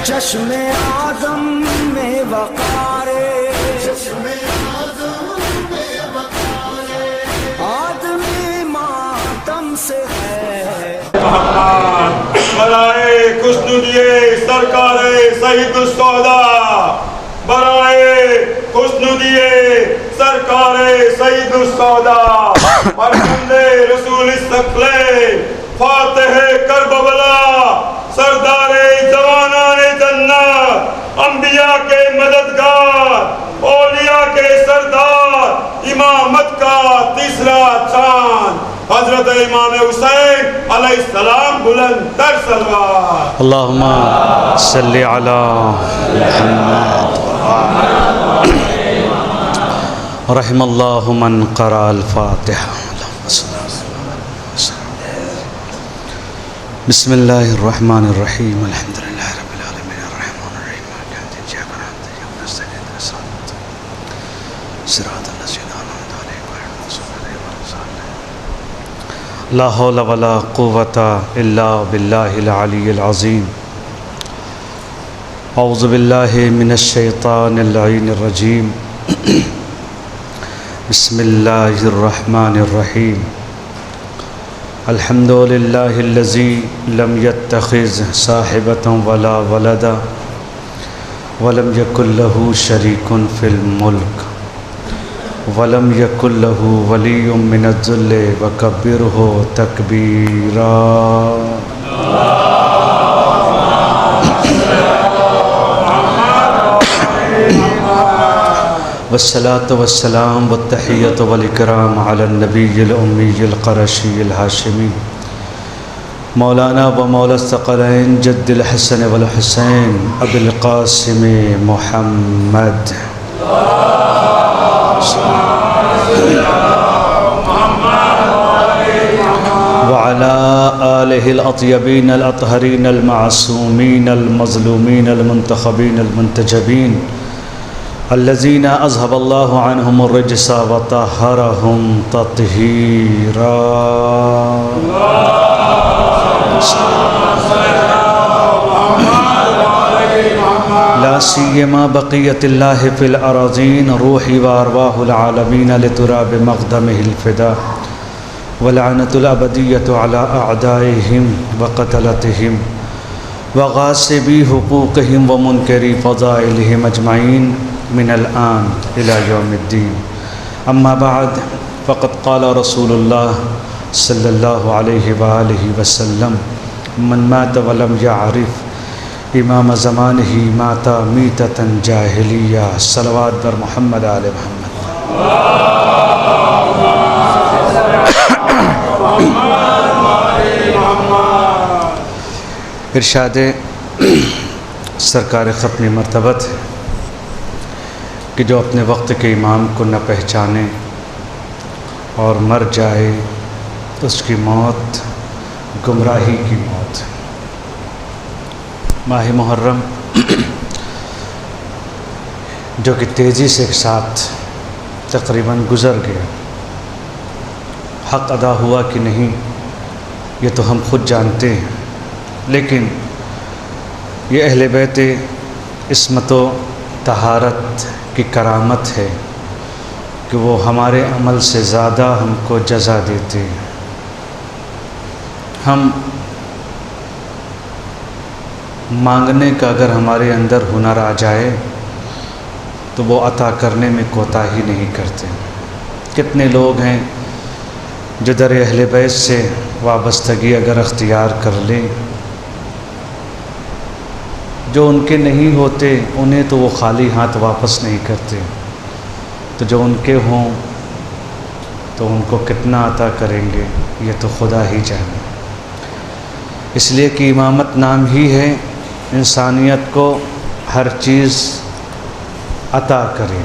چشم آدم میں وقارے آدمی ماتم سے ہے برائے خوشنودیے سرکار سید السعداء، برائے خوشنودیے سرکار سید السعداء، فرزند رسول الثقلین، فاتح کربلا، سردار جوانان جنت، انبیاء کے مددگار، اولیاء کے سردار، امامت کا تیسرا چاند حضرت امام حسین علیہ السلام، بلند تر صلوات۔ اللہم صلی علی محمد رحم اللہ من قرأ الفاتحہ۔ بسم اللہ الرحمن الرحیم، الحمدللہ رب العالمین، الرحمن الرحیم، مالک یوم الدین، ایاک نعبد و ایاک نستعین، اهدنا الصراط الذین انعمت علیہم غیر المغضوب علیہم ولا الضالین۔ لا حول ولا قوة الا باللہ العلی العظیم۔ اعوذ باللہ من الشیطان اللعین الرجیم، بسم اللہ الرحمن الرحیم۔ الحمد للہ الذی لم يتخذ صاحبة ولا ولدا ولم یکن له شریک فی الملک ولم یکن له ولی من الذل وکبرہ تکبیرا۔ والصلاة والسلام والتحیۃ والاکرام علی النبی الامی القرشی الہاشمی، مولانا و مولا الثقلین جد الحسن والحسین ابی القاسم محمد، وعلى آلہ الاطیبین الاطہرین المعصومین المظلومین المنتخبین المنتجبین، الذین اذهب اللہ عنہم الرجس وطہرہم تطہیرا۔ لا سیما بقیت اللہ فی الاراضین، روحی و ارواح العالمین لتراب مقدمہ الفدا، ولعنۃ الابدیۃ علی اعدائہم وقتلتہم وغاصبی حقوقہم ومنکری فضائلہم اجمعین من الآن إلى يوم الدین۔ اما بعد فقد قال رسول اللہ صلی اللہ علیہ وآلہ وسلم، من مات ولم يعرف امام زمانہ مات میتۃ جاہلیہ۔ صلوات بر محمد آل محمد۔ ارشاد سرکار ختم مرتبت ہے کہ جو اپنے وقت کے امام کو نہ پہچانے اور مر جائے اس کی موت گمراہی کی موت۔ ماہ محرم جو کہ تیزی سے ایک ساتھ تقریباً گزر گیا، حق ادا ہوا کہ نہیں یہ تو ہم خود جانتے ہیں، لیکن یہ اہل بیت عصمت و طہارت کی کرامت ہے کہ وہ ہمارے عمل سے زیادہ ہم کو جزا دیتے ہیں۔ ہم مانگنے کا اگر ہمارے اندر ہنر آ جائے تو وہ عطا کرنے میں کوتاہی نہیں کرتے۔ کتنے لوگ ہیں جو در اہل بیت سے وابستگی اگر اختیار کر لیں، جو ان کے نہیں ہوتے انہیں تو وہ خالی ہاتھ واپس نہیں کرتے، تو جو ان کے ہوں تو ان کو کتنا عطا کریں گے یہ تو خدا ہی جانے۔ اس لیے کہ امامت نام ہی ہے انسانیت کو ہر چیز عطا کرے،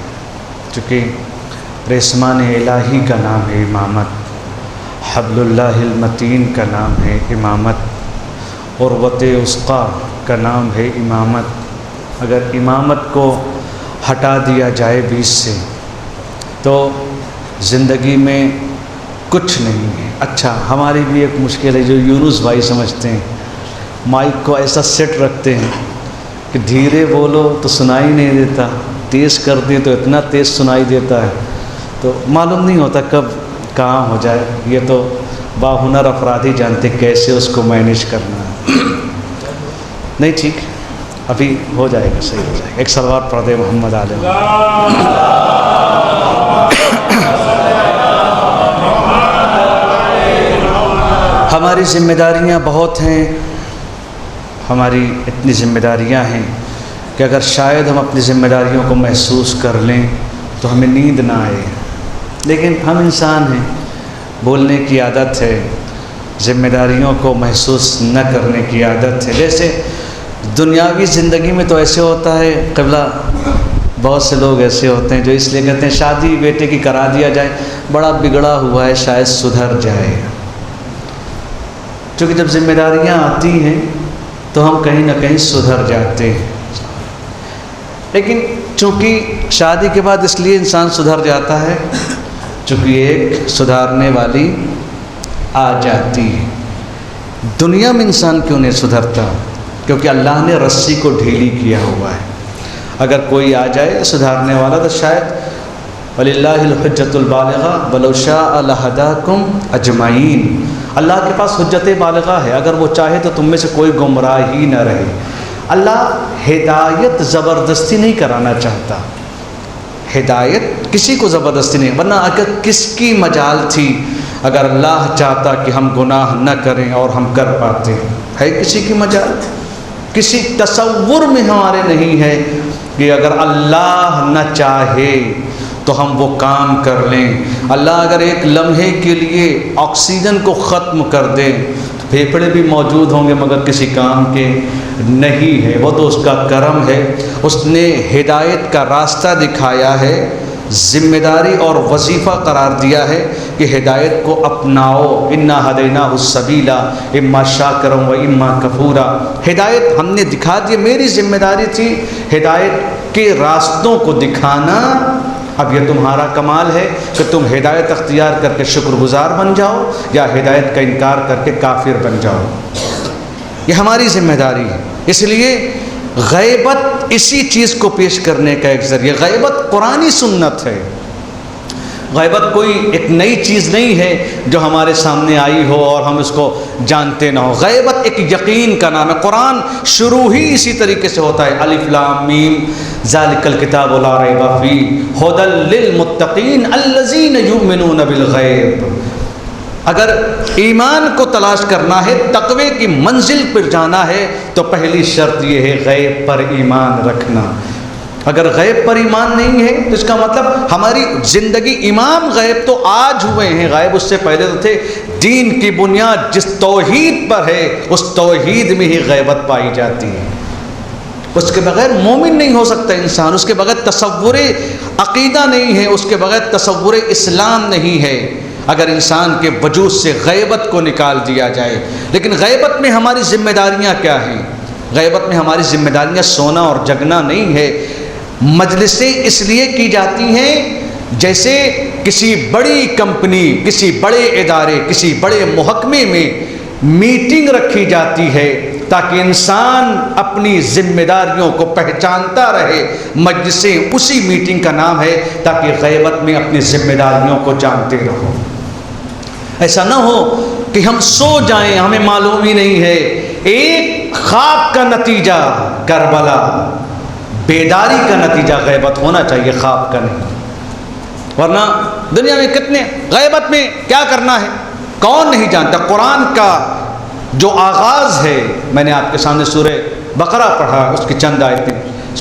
چونکہ ریسمان الہی کا نام ہے امامت، حبل اللہ المتین کا نام ہے امامت، عروۃ وثقیٰ کا نام ہے امامت۔ اگر امامت کو ہٹا دیا جائے بیچ سے تو زندگی میں کچھ نہیں ہے۔ اچھا، ہماری بھی ایک مشکل ہے جو یونس بھائی سمجھتے ہیں، مائک کو ایسا سیٹ رکھتے ہیں کہ دھیرے بولو تو سنائی نہیں دیتا، تیز کر دیں تو اتنا تیز سنائی دیتا ہے، تو معلوم نہیں ہوتا کب کہاں ہو جائے۔ یہ تو باہنر افراد ہی جانتے کیسے اس کو مینیج کرنا ہے۔ نہیں ٹھیک، ابھی ہو جائے گا، صحیح ہو جائے گا۔ ایک صلوات پڑھ دے محمد علیہ۔ ہماری ذمہ داریاں بہت ہیں، ہماری اتنی ذمہ داریاں ہیں کہ اگر شاید ہم اپنی ذمہ داریوں کو محسوس کر لیں تو ہمیں نیند نہ آئے، لیکن ہم انسان ہیں، بولنے کی عادت ہے، ذمہ داریوں کو محسوس نہ کرنے کی عادت ہے۔ جیسے دنیاوی زندگی میں تو ایسے ہوتا ہے قبلہ، بہت سے لوگ ایسے ہوتے ہیں جو اس لیے کہتے ہیں شادی بیٹے کی کرا دیا جائے، بڑا بگڑا ہوا ہے شاید سدھر جائے۔ چونکہ جب ذمہ داریاں آتی ہیں تو ہم کہیں نہ کہیں سدھر جاتے ہیں، لیکن چونکہ شادی کے بعد اس لیے انسان سدھر جاتا ہے چونکہ ایک سدھارنے والی آ جاتی ہے۔ دنیا میں انسان کیوں نہیں سدھرتا؟ کیونکہ اللہ نے رسی کو ڈھیلی کیا ہوا ہے۔ اگر کوئی آ جائے سدھارنے والا تو شاید وَلِلَّهِ الْحُجَّةُ الْبَالِغَةُ وَلَوْ شَاءَ لَهَدَاكُمْ أَجْمَعِينَ، اللہ کے پاس حجت بالغہ ہے، اگر وہ چاہے تو تم میں سے کوئی گمراہ ہی نہ رہے۔ اللہ ہدایت زبردستی نہیں کرانا چاہتا، ہدایت کسی کو زبردستی نہیں، ورنہ اگر کس کی مجال تھی اگر اللہ چاہتا کہ ہم گناہ نہ کریں اور ہم کر پاتے؟ ہے کسی کی مجال؟ کسی تصور میں ہمارے نہیں ہے کہ اگر اللہ نہ چاہے تو ہم وہ کام کر لیں۔ اللہ اگر ایک لمحے کے لیے آکسیجن کو ختم کر دے تو پھیپھڑے بھی موجود ہوں گے مگر کسی کام کے نہیں ہے، وہ تو اس کا کرم ہے۔ اس نے ہدایت کا راستہ دکھایا ہے، ذمہ داری اور وظیفہ قرار دیا ہے کہ ہدایت کو اپناؤ۔ انا ہدیناہ السبیل اما شاکرا و اما کفورا، ہدایت ہم نے دکھا دی، میری ذمہ داری تھی ہدایت کے راستوں کو دکھانا۔ اب یہ تمہارا کمال ہے کہ تم ہدایت اختیار کر کے شکر گزار بن جاؤ یا ہدایت کا انکار کر کے کافر بن جاؤ، یہ ہماری ذمہ داری ہے۔ اس لیے غیبت اسی چیز کو پیش کرنے کا ایک ذریعہ، غیبت قرآنی سنت ہے، غیبت کوئی ایک نئی چیز نہیں ہے جو ہمارے سامنے آئی ہو اور ہم اس کو جانتے نہ ہو۔ غیبت ایک یقین کا نام ہے، قرآن شروع ہی اسی طریقے سے ہوتا ہے، الف لام میم ذالک الکتاب لا ریب فیہ ھدی للمتقین الذین یؤمنون بالغیب۔ اگر ایمان کو تلاش کرنا ہے، تقوی کی منزل پر جانا ہے تو پہلی شرط یہ ہے غیب پر ایمان رکھنا۔ اگر غیب پر ایمان نہیں ہے تو اس کا مطلب ہماری زندگی، امام غیب تو آج ہوئے ہیں، غیب اس سے پہلے تو تھے۔ دین کی بنیاد جس توحید پر ہے اس توحید میں ہی غیبت پائی جاتی ہے، اس کے بغیر مومن نہیں ہو سکتا انسان، اس کے بغیر تصور عقیدہ نہیں ہے، اس کے بغیر تصور اسلام نہیں ہے اگر انسان کے وجود سے غیبت کو نکال دیا جائے۔ لیکن غیبت میں ہماری ذمہ داریاں کیا ہیں؟ غیبت میں ہماری ذمہ داریاں سونا اور جگنا نہیں ہے۔ مجلسیں اس لیے کی جاتی ہیں جیسے کسی بڑی کمپنی، کسی بڑے ادارے، کسی بڑے محکمے میں میٹنگ رکھی جاتی ہے تاکہ انسان اپنی ذمہ داریوں کو پہچانتا رہے۔ مجلسیں اسی میٹنگ کا نام ہے تاکہ غیبت میں اپنی ذمہ داریوں کو جانتے رہو۔ ایسا نہ ہو کہ ہم سو جائیں، ہمیں معلوم ہی نہیں ہے۔ ایک خواب کا نتیجہ کربلا، بیداری کا نتیجہ غیبت ہونا چاہیے، خواب کا نہیں۔ ورنہ دنیا میں کتنے غیبت میں کیا کرنا ہے کون نہیں جانتا۔ قرآن کا جو آغاز ہے، میں نے آپ کے سامنے سورہ بقرہ پڑھا، اس کی چند آیتیں،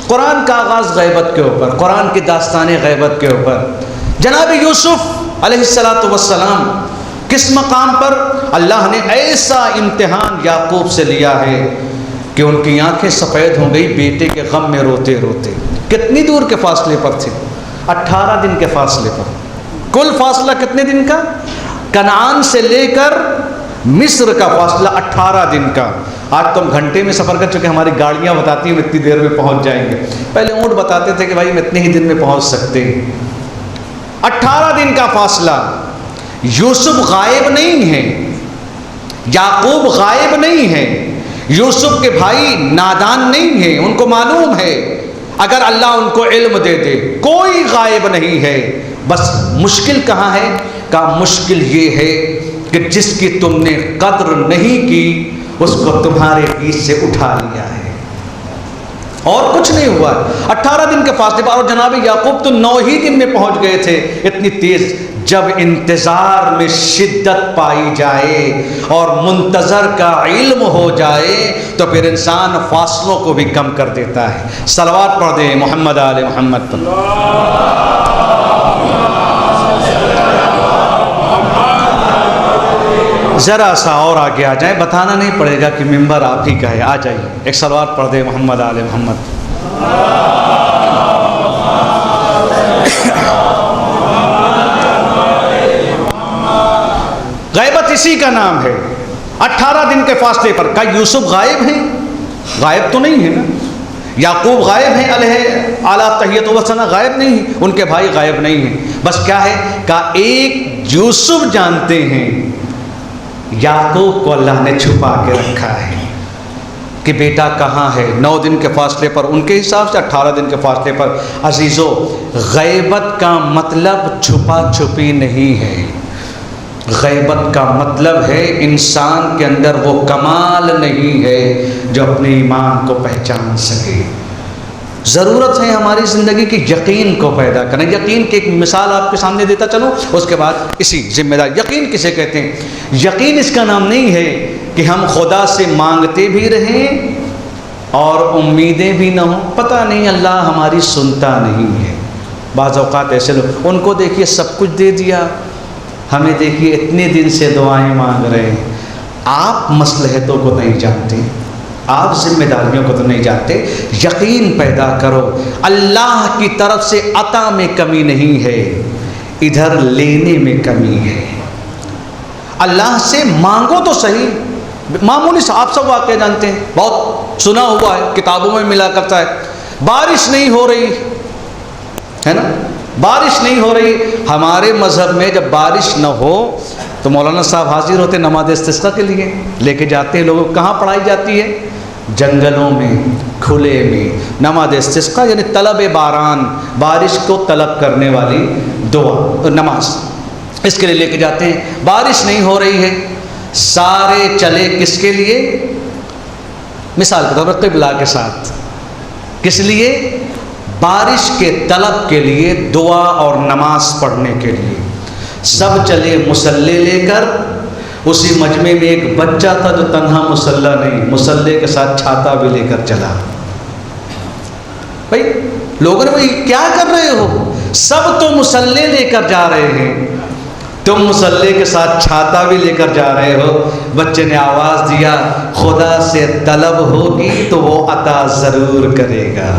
قرآن کا آغاز غیبت کے اوپر، قرآن کی داستان غیبت کے اوپر۔ جناب یوسف علیہ السلام کس مقام پر؟ اللہ نے ایسا امتحان یعقوب سے لیا ہے کہ ان کی آنکھیں سفید ہو گئی بیٹے کے غم میں روتے روتے. کتنی دور کے فاصلے پر تھے؟ 18 دن کے فاصلے پر. کل فاصلہ کتنے دن کا؟ کنعان سے لے کر مصر کا فاصلہ 18 دن کا. آج تو ہم گھنٹے میں سفر کر چکے، ہماری گاڑیاں بتاتی ہیں ہم اتنی دیر میں پہنچ جائیں گے. پہلے اونٹ بتاتے تھے کہ بھائی ہم اتنے ہی دن میں پہنچ سکتے ہیں. 18 دن کا فاصلہ. یوسف غائب نہیں ہے، یعقوب غائب نہیں ہے، یوسف کے بھائی نادان نہیں ہیں، ان کو معلوم ہے اگر اللہ ان کو علم دے دے کوئی غائب نہیں ہے. بس مشکل کہاں ہے؟ کہا مشکل یہ ہے کہ جس کی تم نے قدر نہیں کی اس کو تمہارے بیچ سے اٹھا لیا ہے، اور کچھ نہیں ہوا. 18 دن کے فاصلے پر. اور جناب یعقوب تو 9 ہی دن میں پہنچ گئے تھے. اتنی تیز. جب انتظار میں شدت پائی جائے اور منتظر کا علم ہو جائے تو پھر انسان فاصلوں کو بھی کم کر دیتا ہے. صلوات پڑھ دیں محمد آل محمد پر. ذرا سا اور آگے آ جائیں، بتانا نہیں پڑے گا کہ ممبر آپ ہی کا ہے. آ جائیے ایک صلوات پڑھ دیں محمد آل محمد. غیبت اسی کا نام ہے. 18 دن کے فاصلے پر. کہا یوسف غائب ہیں؟ غائب تو نہیں ہے نا. یعقوب غائب ہیں علیہ اعلیٰ تحیت و ثنا، غائب نہیں ہیں. ان کے بھائی غائب نہیں ہیں. بس کیا ہے؟ کہا ایک یوسف جانتے ہیں، یعقوب کو اللہ نے چھپا کے رکھا ہے کہ بیٹا کہاں ہے. 9 دن کے فاصلے پر، ان کے حساب سے 18 دن کے فاصلے پر. عزیزو، غیبت کا مطلب چھپا چھپی نہیں ہے. غیبت کا مطلب ہے انسان کے اندر وہ کمال نہیں ہے جو اپنے ایمان کو پہچان سکے. ضرورت ہے ہماری زندگی کی یقین کو پیدا کریں. یقین کی ایک مثال آپ کے سامنے دیتا چلوں، اس کے بعد اسی ذمہ دار. یقین کسے کہتے ہیں؟ یقین اس کا نام نہیں ہے کہ ہم خدا سے مانگتے بھی رہیں اور امیدیں بھی نہ ہوں. پتہ نہیں اللہ ہماری سنتا نہیں ہے. بعض اوقات ایسے لوگ، ان کو دیکھیے سب کچھ دے دیا، ہمیں دیکھیے اتنے دن سے دعائیں مانگ رہے ہیں. آپ مصلحتوں کو نہیں جانتے، آپ ذمہ داریوں کو تو نہیں جانتے. یقین پیدا کرو. اللہ کی طرف سے عطا میں کمی نہیں ہے، ادھر لینے میں کمی ہے. اللہ سے مانگو تو صحیح. معمولی سے آپ سب واقعہ جانتے ہیں، بہت سنا ہوا ہے، کتابوں میں ملا کرتا ہے. بارش نہیں ہو رہی ہے نا، بارش نہیں ہو رہی. ہمارے مذہب میں جب بارش نہ ہو تو مولانا صاحب حاضر ہوتے نماز استسقاء کے لیے، لے کے جاتے ہیں لوگوں. کہاں پڑھائی جاتی ہے؟ جنگلوں میں، کھلے میں. نماز استسقاء یعنی طلب باران، بارش کو طلب کرنے والی دعا نماز، اس کے لیے لے کے جاتے ہیں. بارش نہیں ہو رہی ہے، سارے چلے کس کے لیے؟ مثال کے طور پر قبلہ کے ساتھ. کس لیے؟ بارش کے طلب کے لیے، دعا اور نماز پڑھنے کے لیے. سب چلے مصلی لے کر. اسی مجمع میں ایک بچہ تھا جو تنہا مصلی نہیں، مصلی کے ساتھ چھاتا بھی لے کر چلا. بھائی لوگوں نے بھائی کیا کر رہے ہو؟ سب تو مصلی لے کر جا رہے ہیں، تم مصلی کے ساتھ چھاتا بھی لے کر جا رہے ہو. بچے نے آواز دیا، خدا سے طلب ہوگی تو وہ عطا ضرور کرے گا.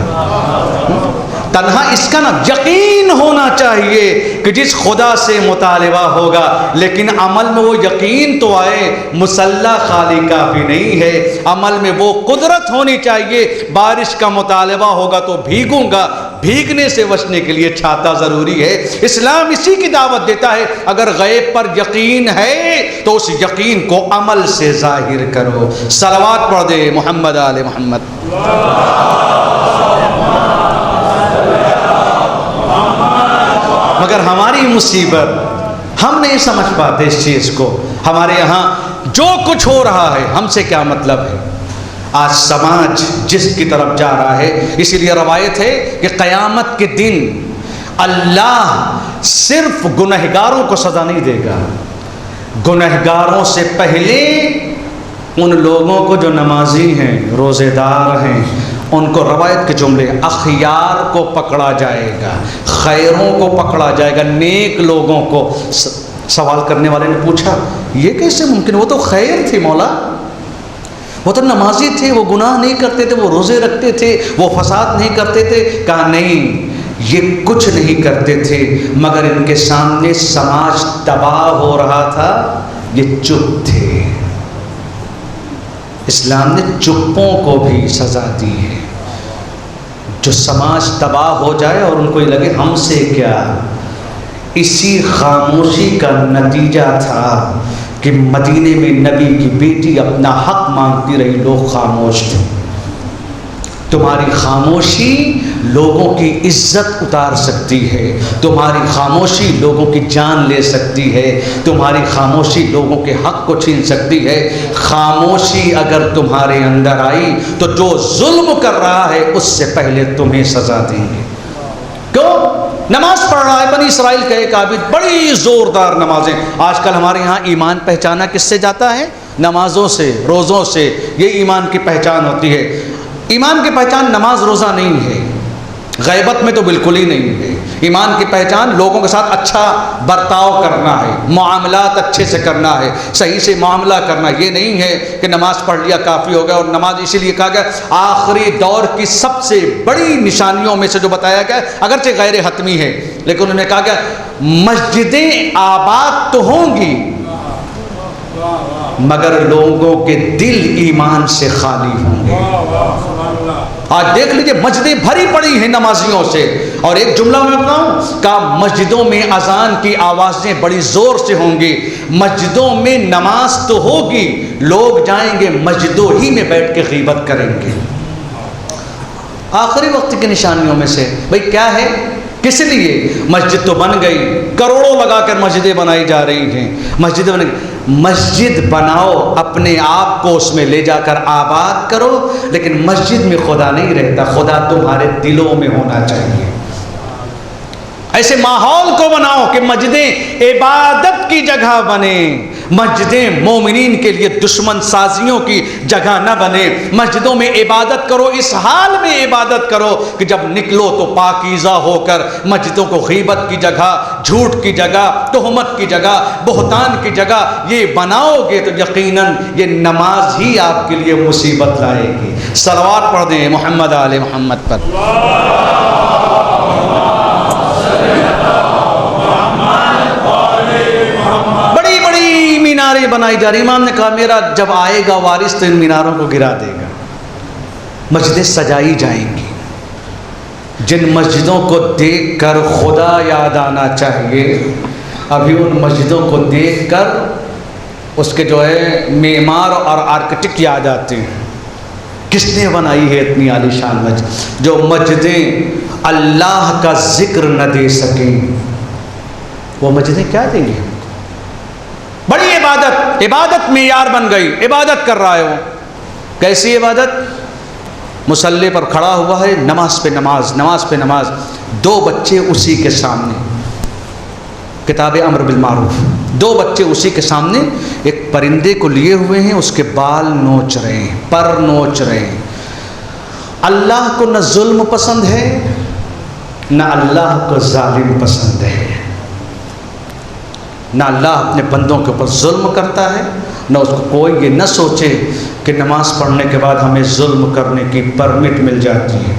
تنہا اس کا نام یقین ہونا چاہیے کہ جس خدا سے مطالبہ ہوگا، لیکن عمل میں وہ یقین تو آئے. مصلی خالی کافی نہیں ہے، عمل میں وہ قدرت ہونی چاہیے. بارش کا مطالبہ ہوگا تو بھیگوں گا، بھیگنے سے بچنے کے لیے چھاتا ضروری ہے. اسلام اسی کی دعوت دیتا ہے. اگر غیب پر یقین ہے تو اس یقین کو عمل سے ظاہر کرو. صلوات پڑھ دے محمد آل محمد. مگر ہماری مصیبت، ہم نہیں سمجھ پاتے اس چیز کو. ہمارے یہاں جو کچھ ہو رہا ہے ہم سے کیا مطلب ہے. آج سماج جس کی طرف جا رہا ہے، اسی لیے روایت ہے کہ قیامت کے دن اللہ صرف گنہگاروں کو سزا نہیں دے گا، گنہگاروں سے پہلے ان لوگوں کو جو نمازی ہیں، روزے دار ہیں، ان کو روایت کے جملے اخیار کو پکڑا جائے گا، خیروں کو پکڑا جائے گا، نیک لوگوں کو. سوال کرنے والے نے پوچھا یہ کیسے ممکن؟ وہ تو خیر تھی مولا. وہ تو نمازی تھے، وہ گناہ نہیں کرتے تھے، وہ روزے رکھتے تھے، وہ فساد نہیں کرتے تھے. کہا نہیں، یہ کچھ نہیں کرتے تھے، مگر ان کے سامنے سماج تباہ ہو رہا تھا، یہ چپ تھے. اسلام نے چپوں کو بھی سزا دی ہے. جو سماج تباہ ہو جائے اور ان کو یہ لگے ہم سے کیا، اسی خاموشی کا نتیجہ تھا کہ مدینے میں نبی کی بیٹی اپنا حق مانگتی رہی، لوگ خاموش تھے. تمہاری خاموشی لوگوں کی عزت اتار سکتی ہے، تمہاری خاموشی لوگوں کی جان لے سکتی ہے، تمہاری خاموشی لوگوں کے حق کو چھین سکتی ہے. خاموشی اگر تمہارے اندر آئی تو جو ظلم کر رہا ہے اس سے پہلے تمہیں سزا دیں گے. کیوں؟ نماز پڑھ رہا ہے، بنی اسرائیل کا ایک عابد، بڑی زوردار نمازیں. آج کل ہمارے ہاں ایمان پہچانا کس سے جاتا ہے؟ نمازوں سے، روزوں سے. یہ ایمان کی پہچان ہوتی ہے. ایمان کی پہچان نماز روزہ نہیں ہے، غیبت میں تو بالکل ہی نہیں ہے. ایمان کی پہچان لوگوں کے ساتھ اچھا برتاؤ کرنا ہے، معاملات اچھے سے کرنا ہے، صحیح سے معاملہ کرنا. یہ نہیں ہے کہ نماز پڑھ لیا کافی ہو گیا. اور نماز اسی لیے کہا گیا آخری دور کی سب سے بڑی نشانیوں میں سے جو بتایا گیا، اگرچہ غیر حتمی ہے لیکن انہوں نے کہا گیا مسجدیں آباد تو ہوں گی مگر لوگوں کے دل ایمان سے خالی ہوں گے. آج دیکھ لیجئے مسجدیں بھری پڑی ہیں نمازیوں سے. اور ایک جملہ میں بتاؤں کہ مسجدوں میں اذان کی آوازیں بڑی زور سے ہوں گی، مسجدوں میں نماز تو ہوگی، لوگ جائیں گے مسجدوں ہی میں بیٹھ کے غیبت کریں گے. آخری وقت کی نشانیوں میں سے بھئی کیا ہے؟ کس لیے؟ مسجد تو بن گئی، کروڑوں لگا کر مسجدیں بنائی جا رہی ہیں. مسجد بن گئی. مسجد بناؤ، اپنے آپ کو اس میں لے جا کر آباد کرو، لیکن مسجد میں خدا نہیں رہتا، خدا تمہارے دلوں میں ہونا چاہیے. ایسے ماحول کو بناؤ کہ مسجدیں عبادت کی جگہ بنے، مسجدیں مومنین کے لیے دشمن سازیوں کی جگہ نہ بنے. مسجدوں میں عبادت کرو، اس حال میں عبادت کرو کہ جب نکلو تو پاکیزہ ہو کر. مسجدوں کو غیبت کی جگہ، جھوٹ کی جگہ، تہمت کی جگہ، بہتان کی جگہ یہ بناؤ گے تو یقیناً یہ نماز ہی آپ کے لیے مصیبت لائے گی. صلوات پڑھ دیں محمد آل محمد پر. میناریں بنائی جا رہی. امام نے کہا میرا جب آئے گا وارث تو ان میناروں کو گرا دے گا. مسجدیں سجائی جائیں گی. جن مسجدوں کو دیکھ کر خدا یاد آنا چاہیے، ابھی ان مسجدوں کو دیکھ کر اس کے جو ہے معمار اور آرکیٹیکٹ یاد آتے ہیں. کس نے بنائی ہے اتنی عالیشان مسجد؟ جو مسجدیں اللہ کا ذکر نہ دے سکیں وہ مسجدیں کیا دیں گی؟ بڑی عبادت، عبادت معیار بن گئی، عبادت کر رہا ہے وہ. کیسی عبادت؟ مصلی پر کھڑا ہوا ہے، نماز پہ نماز، نماز پہ نماز. 2 بچے اسی کے سامنے، کتاب امر بالمعروف، 2 بچے اسی کے سامنے ایک پرندے کو لیے ہوئے ہیں، اس کے بال نوچ رہے ہیں، پر نوچ رہے ہیں. اللہ کو نہ ظلم پسند ہے نہ اللہ کو ظالم پسند ہے. نہ اللہ اپنے بندوں کے اوپر ظلم کرتا ہے، نہ اس کو کوئی یہ نہ سوچے کہ نماز پڑھنے کے بعد ہمیں ظلم کرنے کی پرمٹ مل جاتی ہے.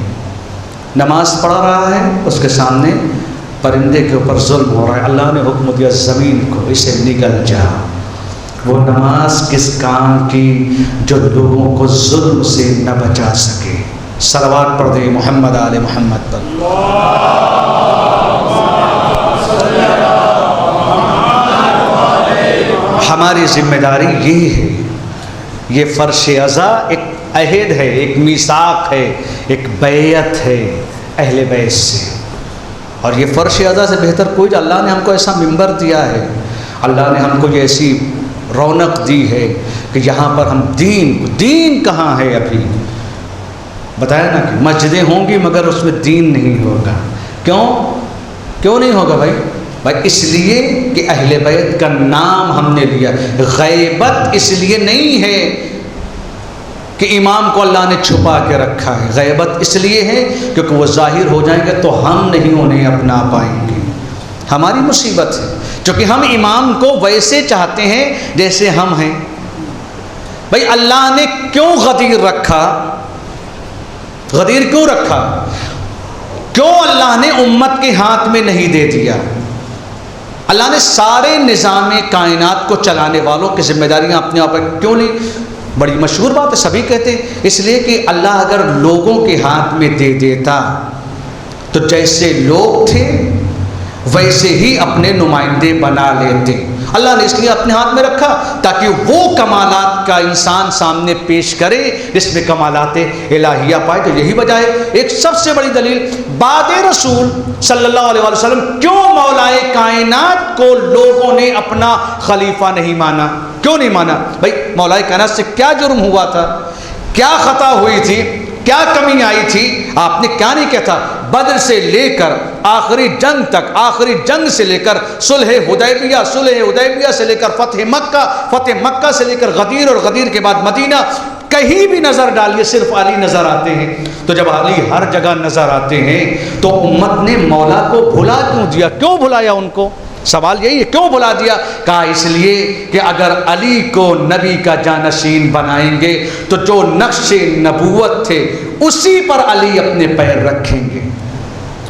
نماز پڑھ رہا ہے، اس کے سامنے پرندے کے اوپر ظلم ہو رہا ہے. اللہ نے حکم دیا زمین کو اسے نگل جا. وہ نماز کس کام کی جو لوگوں کو ظلم سے نہ بچا سکے. صلوات پڑھ دیں محمد آل محمد پر. ہماری ذمہ داری یہ ہے، یہ فرش ازا ایک عہد ہے، ایک میثاق ہے، ایک بیعت ہے اہل بیت سے. اور یہ فرش ازا سے بہتر کوئی، اللہ نے ہم کو ایسا منبر دیا ہے، اللہ نے ہم کو یہ ایسی رونق دی ہے کہ یہاں پر ہم دین کہاں ہے؟ ابھی بتایا نا کہ مسجدیں ہوں گی مگر اس میں دین نہیں ہوگا. کیوں نہیں ہوگا بھائی؟ اس لیے کہ اہل بیت کا نام ہم نے لیا. غیبت اس لیے نہیں ہے کہ امام کو اللہ نے چھپا کے رکھا ہے، غیبت اس لیے ہے کیونکہ وہ ظاہر ہو جائیں گے تو ہم نہیں انہیں اپنا پائیں گے. ہماری مصیبت ہے کیونکہ ہم امام کو ویسے چاہتے ہیں جیسے ہم ہیں. بھائی اللہ نے کیوں غدیر رکھا؟ غدیر کیوں رکھا؟ کیوں اللہ نے امت کے ہاتھ میں نہیں دے دیا؟ اللہ نے سارے نظام کائنات کو چلانے والوں کی ذمہ داریاں اپنے آپ پر کیوں نہیں؟ بڑی مشہور بات ہے، سبھی کہتے ہیں اس لیے کہ اللہ اگر لوگوں کے ہاتھ میں دے دیتا تو جیسے لوگ تھے ویسے ہی اپنے نمائندے بنا لیتے۔ اللہ نے اس لیے اپنے ہاتھ میں رکھا تاکہ وہ کمالات کا انسان سامنے پیش کرے جس میں کمالات الہیہ پائے۔ تو یہی وجہ ہے، ایک سب سے بڑی دلیل بعد رسول صلی اللہ علیہ وسلم کیوں مولائے کائنات کو لوگوں نے اپنا خلیفہ نہیں مانا؟ کیوں نہیں مانا؟ بھائی مولائے کائنات سے کیا جرم ہوا تھا؟ کیا خطا ہوئی تھی؟ کیا کمی آئی تھی؟ آپ نے کیا نہیں کہا تھا؟ بدر سے لے کر آخری جنگ تک، آخری جنگ سے لے کر صلح حدیبیہ سے لے کر فتح مکہ سے لے کر غدیر، اور غدیر کے بعد مدینہ، کہیں بھی نظر ڈالیے صرف علی نظر آتے ہیں۔ تو جب علی ہر جگہ نظر آتے ہیں تو امت نے مولا کو بھلا کیوں دیا؟ کیوں بھلایا ان کو؟ سوال یہی ہے، کیوں بھلا دیا؟ کہا اس لیے کہ اگر علی کو نبی کا جانشین بنائیں گے تو جو نقش نبوت تھے اسی پر علی اپنے پیر رکھیں گے۔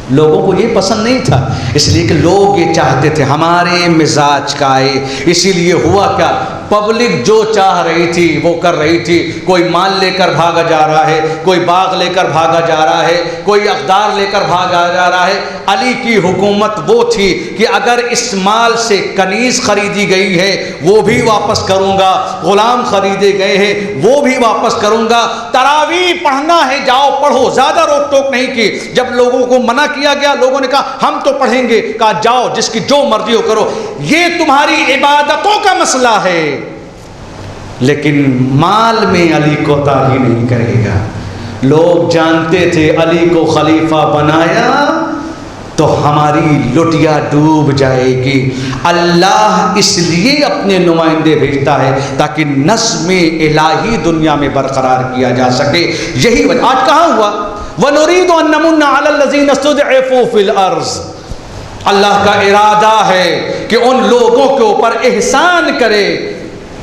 لوگوں کو یہ پسند نہیں تھا، اس لیے کہ لوگ یہ چاہتے تھے ہمارے مزاج کا آئے۔ اسی لیے ہوا کیا، پبلک جو چاہ رہی تھی وہ کر رہی تھی۔ کوئی مال لے کر بھاگا جا رہا ہے، کوئی باغ لے کر بھاگا جا رہا ہے، کوئی اقدار لے کر بھاگا جا رہا ہے۔ علی کی حکومت وہ تھی کہ اگر اس مال سے کنیز خریدی گئی ہے وہ بھی واپس کروں گا، غلام خریدے گئے ہیں وہ بھی واپس کروں گا، تراویح پڑھنا ہے جاؤ پڑھو، زیادہ روک ٹوک نہیں کی۔ جب لوگوں کو منع کیا گیا، لوگوں نے کہا ہم تو پڑھیں گے، کہا جاؤ جس کی جو مرضی ہو کرو، یہ تمہاری عبادتوں کا مسئلہ ہے، لیکن مال میں علی کوتاہی نہیں کرے گا۔ لوگ جانتے تھے علی کو خلیفہ بنایا تو ہماری لٹیا ڈوب جائے گی۔ اللہ اس لیے اپنے نمائندے بھیجتا ہے تاکہ نظم الہی دنیا میں برقرار کیا جا سکے۔ یہی وجہ آج کہاں ہوا، وَنُرِيدُ أَن نَّمُنَّ عَلَى الَّذِينَ اسْتُضْعِفُوا فِي الْأَرْضِ۔ اللہ کا ارادہ ہے کہ ان لوگوں کے اوپر احسان کرے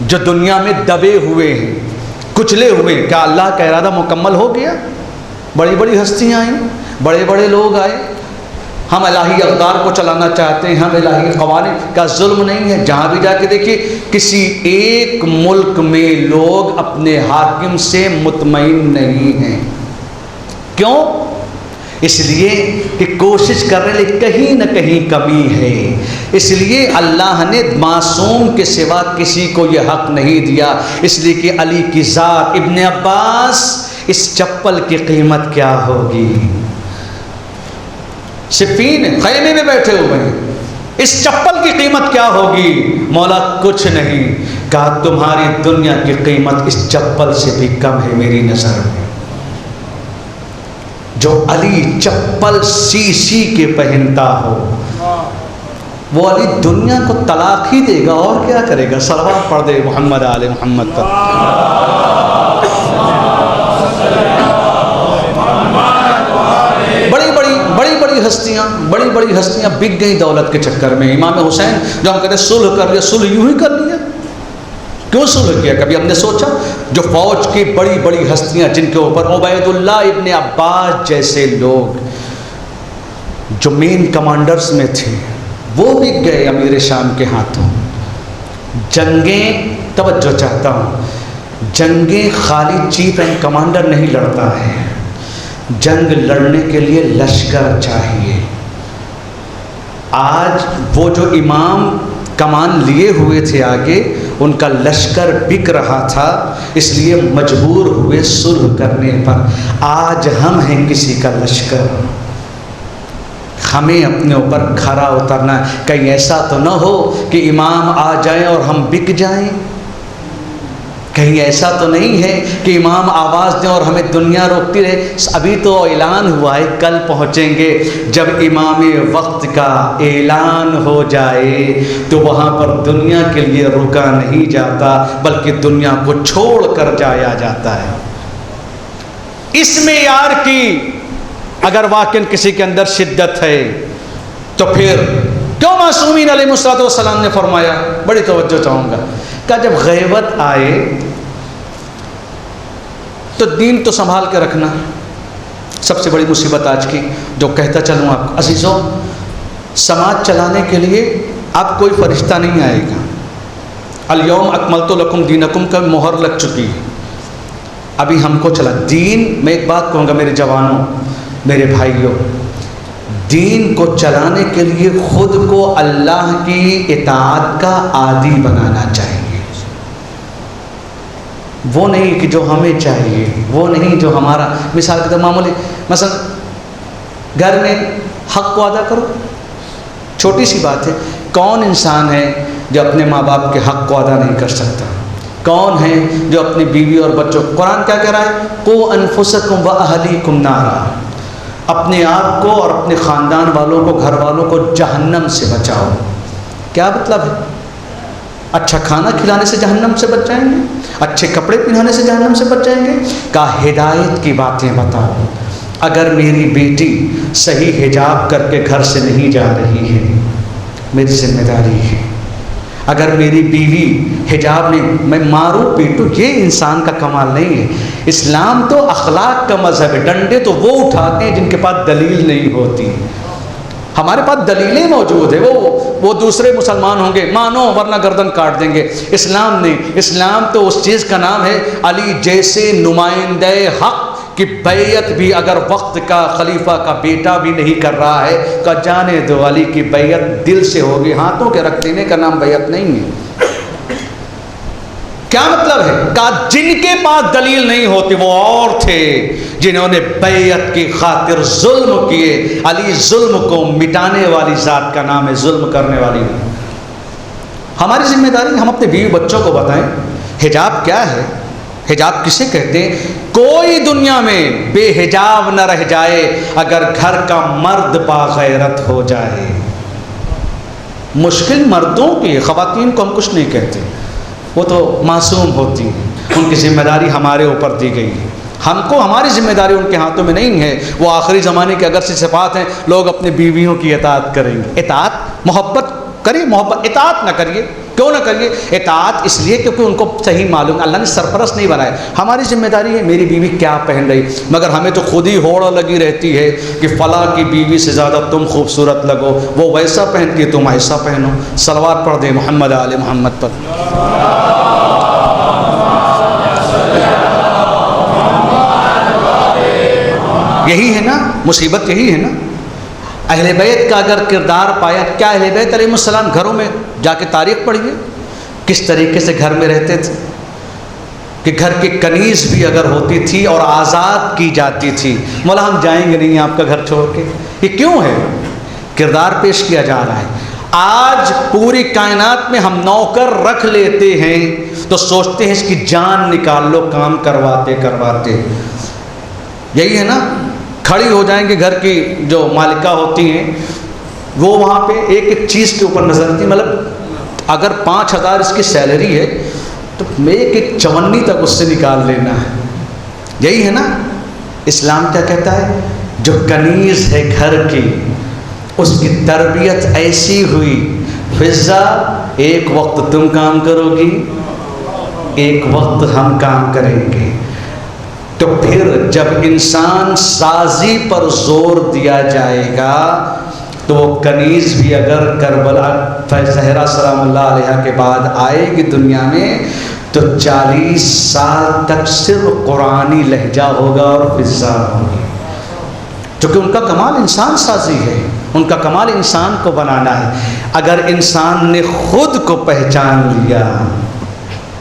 جو دنیا میں دبے ہوئے ہیں، کچلے ہوئے ہیں۔ کیا اللہ کا ارادہ مکمل ہو گیا؟ بڑی بڑی ہستیاں آئیں، بڑے بڑے لوگ آئے، ہم الہی اقدار کو چلانا چاہتے ہیں، ہم الہی قوانین کا ظلم نہیں ہے۔ جہاں بھی جا کے دیکھیے کسی ایک ملک میں لوگ اپنے حاکم سے مطمئن نہیں ہیں۔ کیوں؟ اس لیے کہ کوشش کر رہے لیکن کہیں نہ کہیں کمی ہے۔ اس لیے اللہ نے معصوم کے سوا کسی کو یہ حق نہیں دیا، اس لیے کہ علی کی ذات۔ ابن عباس، اس چپل کی قیمت کیا ہوگی؟ صفین خیمے میں بیٹھے ہوئے ہیں، اس چپل کی قیمت کیا ہوگی؟ مولا کچھ نہیں، کہا تمہاری دنیا کی قیمت اس چپل سے بھی کم ہے میری نظر میں۔ جو علی چپل سی کے پہنتا ہو وہ علی دنیا کو طلاق ہی دے گا اور کیا کرے گا؟ صلوات پڑھ دے محمد آل محمد پر۔ بڑی بڑی ہستیاں بک گئی دولت کے چکر میں۔ امام حسین جو ہم کہتے ہیں صلح کر لیا، صلح یوں ہی کر لیا۔ کیوں صلح کیا؟ کبھی ہم نے سوچا؟ جو فوج کی بڑی بڑی ہستیاں جن کے اوپر عبید اللہ ابن عباس جیسے لوگ جو مین کمانڈرز میں تھے وہ بک گئے امیر شام کے ہاتھوں۔ جنگیں، توجہ چاہتا ہوں، جنگیں خالی چیف اینڈ کمانڈر نہیں لڑتا ہے، جنگ لڑنے کے لیے لشکر چاہیے۔ آج وہ جو امام کمان لیے ہوئے تھے آگے، ان کا لشکر بک رہا تھا، اس لیے مجبور ہوئے صلح کرنے پر۔ آج ہم ہیں کسی کا لشکر، ہمیں اپنے اوپر کھرا اترنا ہے۔ کہیں ایسا تو نہ ہو کہ امام آ جائیں اور ہم بک جائیں؟ کہیں ایسا تو نہیں ہے کہ امام آواز دیں اور ہمیں دنیا روکتی رہے؟ ابھی تو اعلان ہوا ہے، کل پہنچیں گے۔ جب امام وقت کا اعلان ہو جائے تو وہاں پر دنیا کے لیے رکا نہیں جاتا بلکہ دنیا کو چھوڑ کر جایا جاتا ہے۔ اس معیار کی اگر واقعاً کسی کے اندر شدت ہے تو پھر کیوں معصومین علیہ السلام نے فرمایا، بڑی توجہ چاہوں گا، کہ جب غیبت آئے تو دین تو سنبھال کے رکھنا. سب سے بڑی مصیبت آج کی جو کہتا چلوں آپ عزیزوں، سماج چلانے کے لیے اب کوئی فرشتہ نہیں آئے گا. الیوم اکملت لکم دینکم کا مہر لگ چکی ہے. ابھی ہم کو چلا دین. میں ایک بات کہوں گا میرے جوانوں، میرے بھائیوں، دین کو چلانے کے لیے خود کو اللہ کی اطاعت کا عادی بنانا چاہیے. وہ نہیں کہ جو ہمیں چاہیے، وہ نہیں جو ہمارا. مثال کے طور معمولی مثلا گھر میں حق کو ادا کرو، چھوٹی سی بات ہے. کون انسان ہے جو اپنے ماں باپ کے حق کو ادا نہیں کر سکتا؟ کون ہے جو اپنی بیوی اور بچوں، قرآن کیا کہہ رہا ہے؟ قوا انفسکم واہلیکم نارا، اپنے آپ کو اور اپنے خاندان والوں کو، گھر والوں کو جہنم سے بچاؤ. کیا مطلب ہے؟ اچھا کھانا کھلانے سے جہنم سے بچ جائیں گے؟ اچھے کپڑے پہنانے سے جہنم سے بچ جائیں گے؟ کہا ہدایت کی باتیں بتاؤ. اگر میری بیٹی صحیح حجاب کر کے گھر سے نہیں جا رہی ہے، میری ذمہ داری ہے. اگر میری بیوی حجاب نہیں، میں ماروں پیٹوں، یہ انسان کا کمال نہیں ہے. اسلام تو اخلاق کا مذہب ہے. ڈنڈے تو وہ اٹھاتے ہیں جن کے پاس دلیل نہیں ہوتی. ہمارے پاس دلیلیں موجود ہیں. وہ دوسرے مسلمان ہوں گے، مانو ورنہ گردن کاٹ دیں گے. اسلام نہیں. اسلام تو اس چیز کا نام ہے، علی جیسے نمائندہ حق کی بیعت بھی اگر وقت کا خلیفہ کا بیٹا بھی نہیں کر رہا ہے کہ جانے دو، علی کی بیعت دل سے ہوگی. ہاتھوں کے رکھ دینے کا نام بیعت نہیں ہے. کیا مطلب ہے؟ کہ جن کے پاس دلیل نہیں ہوتی وہ اور تھے جنہوں نے بیعت کی خاطر ظلم کیے. علی ظلم کو مٹانے والی ذات کا نام ہے، ظلم کرنے والی نہیں. ہماری ذمہ داری ہم اپنے بیوی بچوں کو بتائیں حجاب کیا ہے، حجاب کسے کہتے ہیں. کوئی دنیا میں بے حجاب نہ رہ جائے اگر گھر کا مرد باغیرت ہو جائے. مشکل مردوں کی، خواتین کو ہم کچھ نہیں کہتے، وہ تو معصوم ہوتی ہیں، ان کی ذمہ داری ہمارے اوپر دی گئی ہے. ہم کو ہماری ذمہ داری ان کے ہاتھوں میں نہیں ہے. وہ آخری زمانے کے اگر سے صفات ہیں، لوگ اپنی بیویوں کی اطاعت کریں گے. اطاعت محبت کریے، محبت اطاعت نہ کریے. کیوں نہ کریے؟ اطاعت اس لیے کیونکہ ان کو صحیح معلوم، اللہ نے سرپرست نہیں بنایا. ہماری ذمہ داری ہے میری بیوی کیا پہن رہی، مگر ہمیں تو خود ہی ہوڑ لگی رہتی ہے کہ فلاں کی بیوی سے زیادہ تم خوبصورت لگو، وہ ویسا پہنتی ہے تم ایسا پہنو. صلوات پڑھ دیں محمد آل محمد پر. یہی ہے نا مصیبت، یہی ہے نا. اہل بیت کا اگر کردار پایا، کیا اہل بیت علیہ السلام گھروں میں جا کے تاریخ پڑھیے کس طریقے سے گھر میں رہتے تھے، کہ گھر کی کنیز بھی اگر ہوتی تھی اور آزاد کی جاتی تھی. مولا ہم جائیں گے نہیں آپ کا گھر چھوڑ کے. یہ کیوں ہے؟ کردار پیش کیا جا رہا ہے. آج پوری کائنات میں ہم نوکر رکھ لیتے ہیں تو سوچتے ہیں اس کی جان نکال لو کام کرواتے کرواتے. یہی ہے نا، کھڑی ہو جائیں گے. گھر کی جو مالکہ ہوتی ہیں وہ وہاں پہ ایک ایک چیز کے اوپر نظر رکھتی. مطلب اگر 5,000 اس کی سیلری ہے تو ایک ایک چونی تک اس سے نکال لینا ہے. یہی ہے نا. اسلام کیا کہتا ہے؟ جو کنیز ہے گھر کی، اس کی تربیت ایسی ہوئی، فضا ایک وقت تم کام کرو گی، ایک وقت ہم کام کریں گے. تو پھر جب انسان سازی پر زور دیا جائے گا تو وہ کنیز بھی اگر کربلا زہرا سلام اللہ علیہ کے بعد آئے گی دنیا میں تو 40 سال تک صرف قرآنی لہجہ ہوگا اور فضا ہوگی. چونکہ ان کا کمال انسان سازی ہے، ان کا کمال انسان کو بنانا ہے. اگر انسان نے خود کو پہچان لیا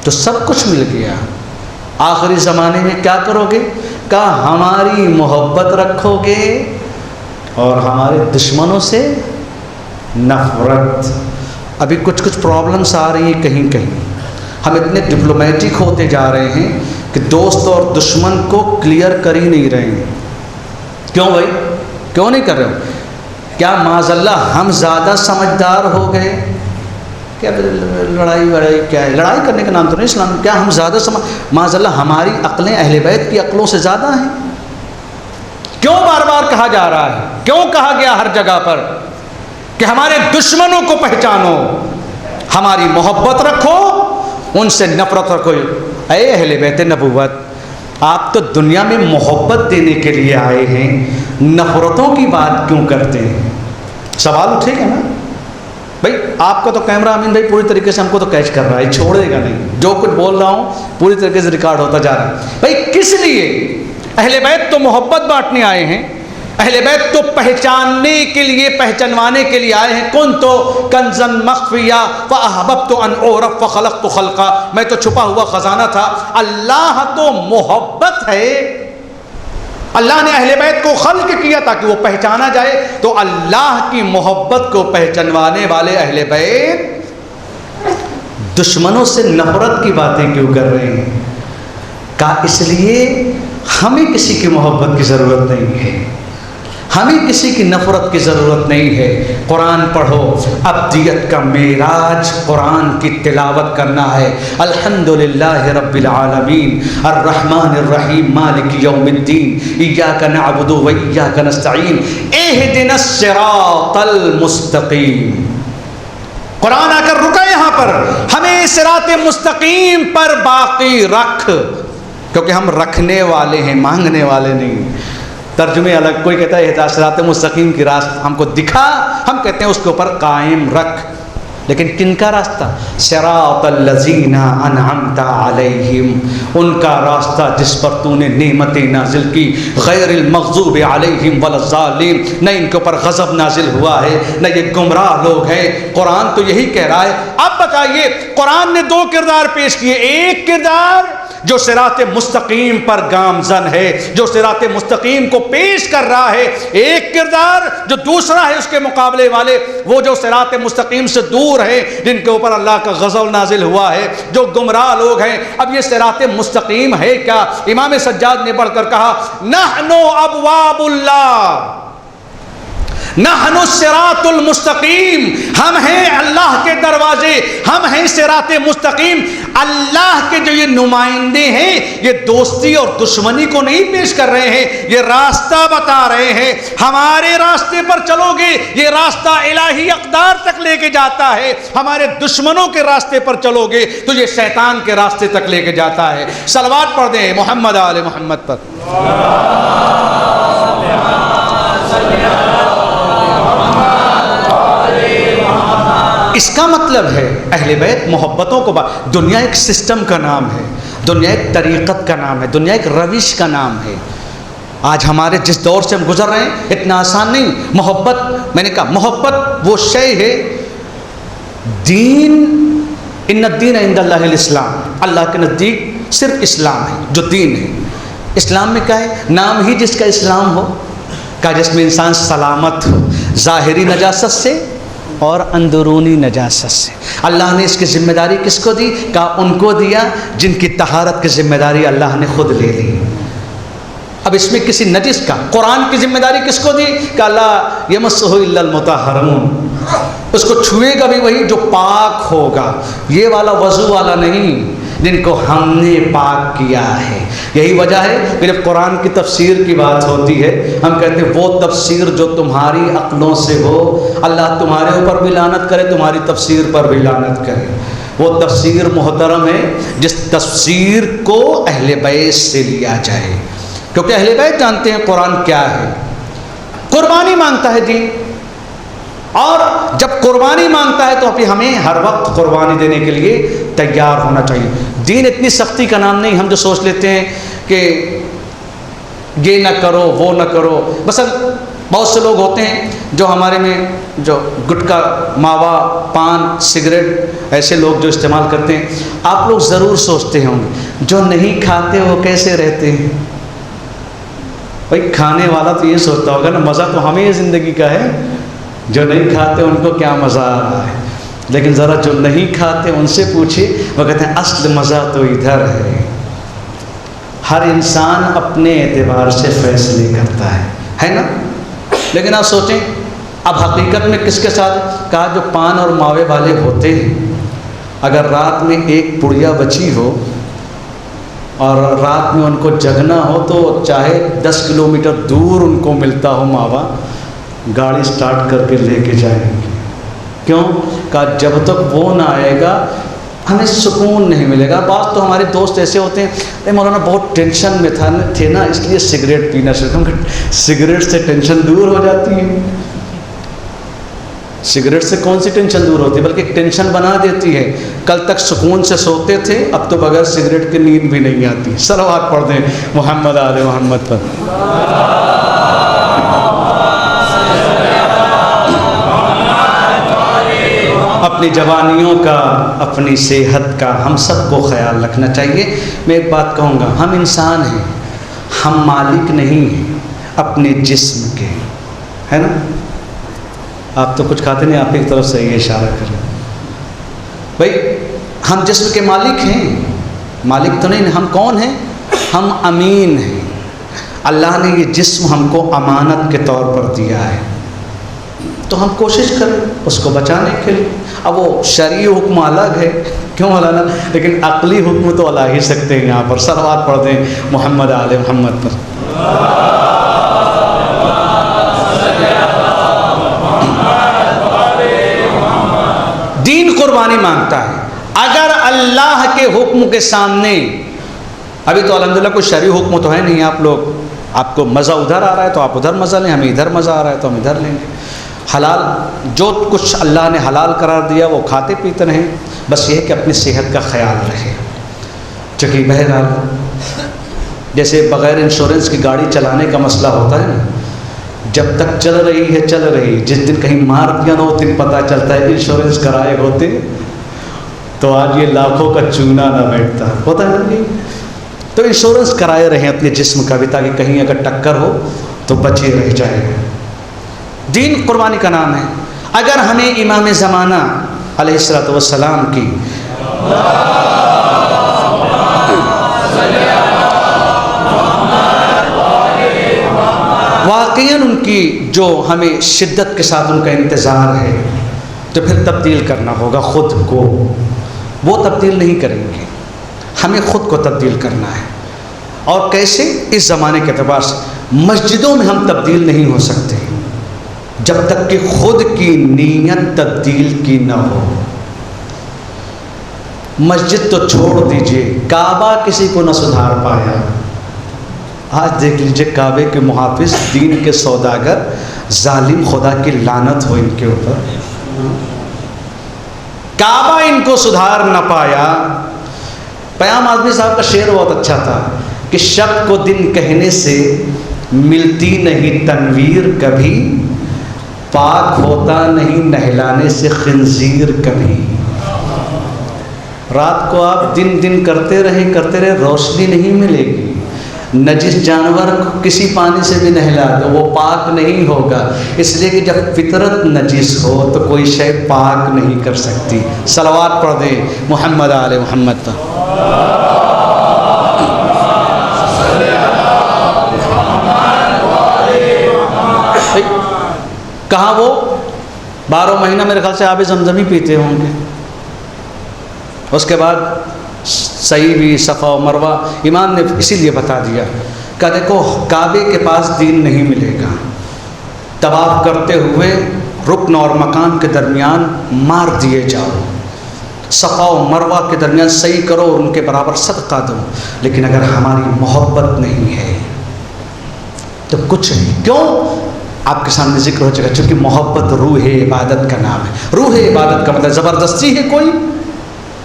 تو سب کچھ مل گیا. آخری زمانے میں کیا کرو گے؟ کہا ہماری محبت رکھو گے اور ہمارے دشمنوں سے نفرت. ابھی کچھ پرابلمس آ رہی ہیں کہیں کہیں. ہم اتنے ڈپلومیٹک ہوتے جا رہے ہیں کہ دوست اور دشمن کو کلیئر کر ہی نہیں رہے ہیں. کیوں بھائی؟ کیوں نہیں کر رہے ہو؟ کیا معاذ اللہ ہم زیادہ سمجھدار ہو گئے؟ کیا لڑائی کیا ہے؟ لڑائی کرنے کا نام تو نہیں اسلام. کیا ہم زیادہ معاذ اللہ ہماری عقلیں اہل بیت کی عقلوں سے زیادہ ہیں؟ کیوں بار بار کہا جا رہا ہے، کیوں کہا گیا ہر جگہ پر کہ ہمارے دشمنوں کو پہچانو، ہماری محبت رکھو، ان سے نفرت رکھو. اے اہل بیت نبوت، آپ تو دنیا میں محبت دینے کے لیے آئے ہیں، نفرتوں کی بات کیوں کرتے ہیں؟ سوال اٹھے گا نا بھائی. آپ کا تو کیمرہ امین بھائی پوری طریقے سے ہم کو تو کیچ کر رہا ہے، چھوڑے گا نہیں، جو کچھ بول رہا ہوں پوری طریقے سے ریکارڈ ہوتا جا رہا ہے. بھائی کس لیے؟ اہل بیت تو محبت بانٹنے آئے ہیں، اہل بیت تو پہچاننے کے لیے، پہچانوانے کے لیے آئے ہیں. کن تو کنزن مخفیہ فاحببت ان اعرف فخلقت خلقا، میں تو چھپا ہوا خزانہ تھا. اللہ تو محبت ہے. اللہ نے اہل بیت کو خلق کیا تاکہ وہ پہچانا جائے. تو اللہ کی محبت کو پہچانوانے والے اہل بیت دشمنوں سے نفرت کی باتیں کیوں کر رہے ہیں؟ کہا اس لیے ہمیں کسی کی محبت کی ضرورت نہیں ہے، ہمیں کسی کی نفرت کی ضرورت نہیں ہے. قرآن پڑھو، ابدیت کا معراج قرآن کی تلاوت کرنا ہے. الحمدللہ رب العالمین الرحمن الرحیم مالک یوم الدین ایاک نعبد و ایاک نستعین اہدنا الصراط المستقیم. قرآن آ کر رکا یہاں پر، ہمیں صراط مستقیم پر باقی رکھ، کیونکہ ہم رکھنے والے ہیں، مانگنے والے نہیں. ترجمے الگ، کوئی کہتا ہے صراط مستقیم کی راستہ ہم کو دکھا، ہم کہتے ہیں اس کے اوپر قائم رکھ. لیکن کن کا راستہ؟ صراط الذین انعمت علیہم، ان کا راستہ جس پر تو نے نعمتیں نازل کی. غیر المغضوب علیہم ولا الضالین، نہ ان کے اوپر غضب نازل ہوا ہے، نہ یہ گمراہ لوگ ہیں. قرآن تو یہی کہہ رہا ہے. اب بتائیے، قرآن نے دو کردار پیش کیے. ایک کردار جو صراط مستقیم پر گامزن ہے، جو صراط مستقیم کو پیش کر رہا ہے. ایک کردار جو دوسرا ہے اس کے مقابلے والے، وہ جو صراط مستقیم سے دور ہے، جن کے اوپر اللہ کا غضب نازل ہوا ہے، جو گمراہ لوگ ہیں. اب یہ صراط مستقیم ہے کیا؟ امام سجاد نے بڑھ کر کہا نحن ابواب اللہ، نحن الصراط المستقیم، ہم ہیں اللہ کے دروازے، ہم ہیں صراط مستقیم. اللہ کے جو یہ نمائندے ہیں، یہ دوستی اور دشمنی کو نہیں پیش کر رہے ہیں، یہ راستہ بتا رہے ہیں. ہمارے راستے پر چلو گے، یہ راستہ الہی اقدار تک لے کے جاتا ہے. ہمارے دشمنوں کے راستے پر چلو گے تو یہ شیطان کے راستے تک لے کے جاتا ہے. صلوات پڑھ دیں محمد آل محمد پر. اس کا مطلب ہے اہل بیت محبتوں کو دنیا ایک سسٹم کا نام ہے، دنیا ایک طریقت کا نام ہے، دنیا ایک روش کا نام ہے. آج ہمارے جس دور سے ہم گزر رہے ہیں اتنا آسان نہیں. محبت، میں نے کہا محبت وہ شے ہے، دین ان الدین عند اللہ الاسلام، اللہ کے نزدیک صرف اسلام ہے جو دین ہے. اسلام میں کیا ہے؟ نام ہی جس کا اسلام ہو، کا جس میں انسان سلامت ہو ظاہری نجاست سے اور اندرونی نجاست سے. اللہ نے اس کی ذمہ داری کس کو دی؟ کہا ان کو دیا جن کی طہارت کی ذمہ داری اللہ نے خود لے لی. اب اس میں کسی نجس کا، قرآن کی ذمہ داری کس کو دی؟ کہ اللہ یمسہ الا المطہرون، اس کو چھوئے گا بھی وہی جو پاک ہوگا. یہ والا وضو والا نہیں جن کو ہم نے پاک کیا ہے. یہی وجہ ہے کہ جب قرآن کی تفسیر کی بات ہوتی ہے ہم کہتے ہیں وہ تفسیر جو تمہاری عقلوں سے ہو، اللہ تمہارے اوپر بھی لعنت کرے، تمہاری تفسیر پر بھی لعنت کرے. وہ تفسیر محترم ہے جس تفسیر کو اہل بیت سے لیا جائے، کیونکہ اہل بیت جانتے ہیں قرآن کیا ہے. قربانی مانگتا ہے دین، اور جب قربانی مانگتا ہے تو پھر ہمیں ہر وقت قربانی دینے کے لیے تیار ہونا چاہیے. دین اتنی سختی کا نام نہیں. ہم جو سوچ لیتے ہیں کہ یہ نہ کرو وہ نہ کرو، مثلا بہت سے لوگ ہوتے ہیں جو ہمارے میں جو گٹکا، ماوا، پان، سگریٹ ایسے لوگ جو استعمال کرتے ہیں، آپ لوگ ضرور سوچتے ہوں گے جو نہیں کھاتے وہ کیسے رہتے ہیں. بھائی کھانے والا تو یہ سوچتا ہوگا نا مزہ تو ہمیں زندگی کا ہے، جو نہیں کھاتے ان کو کیا مزہ آ رہا ہے. لیکن ذرا جو نہیں کھاتے ان سے پوچھیے، وہ کہتے ہیں اصل مزہ تو ادھر ہے. ہر انسان اپنے اعتبار سے فیصلے کرتا ہے نا. لیکن آپ سوچیں اب حقیقت میں کس کے ساتھ؟ کہا جو پان اور ماوے والے ہوتے ہیں، اگر رات میں ایک پڑیا بچی ہو اور رات میں ان کو جگنا ہو تو چاہے 10 کلومیٹر دور ان کو ملتا ہو ماوا، گاڑی سٹارٹ کر کے لے کے جائیں گے. کیوں؟ کہا جب تک وہ نہ آئے گا ہمیں سکون نہیں ملے گا. بعض تو ہمارے دوست ایسے ہوتے ہیں, اے مولانا بہت ٹینشن میں تھے نا اس لیے سگریٹ پینا شروع کر. سگریٹ سے ٹینشن دور ہو جاتی ہے. سگریٹ سے کون سی ٹینشن دور ہوتی ہے, بلکہ ایک ٹینشن بنا دیتی ہے. کل تک سکون سے سوتے تھے, اب تو بغیر سگریٹ کی نیند بھی نہیں آتی. صلوات پڑھ دیں محمد آل محمد پر. اپنی جوانیوں کا, اپنی صحت کا ہم سب کو خیال رکھنا چاہیے. میں ایک بات کہوں گا, ہم انسان ہیں, ہم مالک نہیں ہیں اپنے جسم کے, ہے نا. آپ تو کچھ کھاتے نہیں, آپ ایک طرف سے یہ اشارہ کریں. بھائی ہم جسم کے مالک ہیں, مالک تو نہیں. ہم کون ہیں؟ ہم امین ہیں. اللہ نے یہ جسم ہم کو امانت کے طور پر دیا ہے, تو ہم کوشش کریں اس کو بچانے کے لیے. اب وہ شرعی حکم الگ ہے, کیوں مولانا, لیکن عقلی حکم تو اللہ ہی سکتے ہیں. یہاں پر صلوات پڑھ دیں محمد آل محمد پر. دین قربانی مانگتا ہے. اگر اللہ کے حکم کے سامنے, ابھی تو الحمدللہ کوئی شرعی حکم تو ہے نہیں, آپ لوگ, آپ کو مزہ ادھر آ رہا ہے تو آپ ادھر مزہ لیں, ہمیں ادھر مزہ آ رہا ہے تو ہم ادھر لیں گے. حلال جو کچھ اللہ نے حلال قرار دیا وہ کھاتے پیتے رہیں, بس یہ ہے کہ اپنی صحت کا خیال رکھیں. چونکہ بہرحال جیسے بغیر انشورنس کی گاڑی چلانے کا مسئلہ ہوتا ہے نا, جب تک چل رہی ہے چل رہی, جس دن کہیں مار دیا نہ اس دن پتہ چلتا ہے انشورنس کرائے ہوتے تو آج یہ لاکھوں کا چونا نہ بیٹھتا, ہوتا ہے نا. تو انشورنس کرائے رہیں اپنے جسم کا بھی, تاکہ کہیں اگر ٹکر ہو تو بچے رہ جائے. دین قربانی کا نام ہے. اگر ہمیں امام زمانہ علیہ الصلوۃ والسلام کی واقعاً ان کی جو ہمیں شدت کے ساتھ ان کا انتظار ہے, تو پھر تبدیل کرنا ہوگا خود کو. وہ تبدیل نہیں کریں گے, ہمیں خود کو تبدیل کرنا ہے. اور کیسے؟ اس زمانے کے اعتبار سے مسجدوں میں ہم تبدیل نہیں ہو سکتے جب تک کہ خود کی نیت تبدیل کی نہ ہو. مسجد تو چھوڑ دیجئے, کعبہ کسی کو نہ سدھار پایا. آج دیکھ لیجئے کعبے کے محافظ, دین کے سوداگر, ظالم, خدا کی لعنت ہو ان کے اوپر. کعبہ ان کو سدھار نہ پایا. پیام آزمی صاحب کا شعر بہت اچھا تھا کہ شب کو دن کہنے سے ملتی نہیں تنویر کبھی, پاک ہوتا نہیں نہلانے سے خنزیر کبھی. رات کو آپ دن دن کرتے رہے, روشنی نہیں ملے گی. نجس جانور کسی پانی سے بھی نہلا دو وہ پاک نہیں ہوگا, اس لیے کہ جب فطرت نجس ہو تو کوئی شے پاک نہیں کر سکتی. صلوات پڑھ دیں محمد آل محمد پر. کہاں وہ 12 مہینہ میرے خیال سے آب زمزم ہی پیتے ہوں گے. اس کے بعد صحیح بھی صفا و مروہ. امام نے اسی لیے بتا دیا کہ دیکھو کعبے کے پاس دین نہیں ملے گا, طواف کرتے ہوئے رکن اور مکان کے درمیان مار دیے جاؤ, صفا و مروہ کے درمیان صحیح کرو, ان کے برابر صدقہ دو, لیکن اگر ہماری محبت نہیں ہے تو کچھ نہیں. کیوں؟ آپ کے سامنے ذکر ہو چکا, چونکہ محبت روح عبادت کا نام ہے. روح عبادت کا مطلب زبردستی ہے کوئی,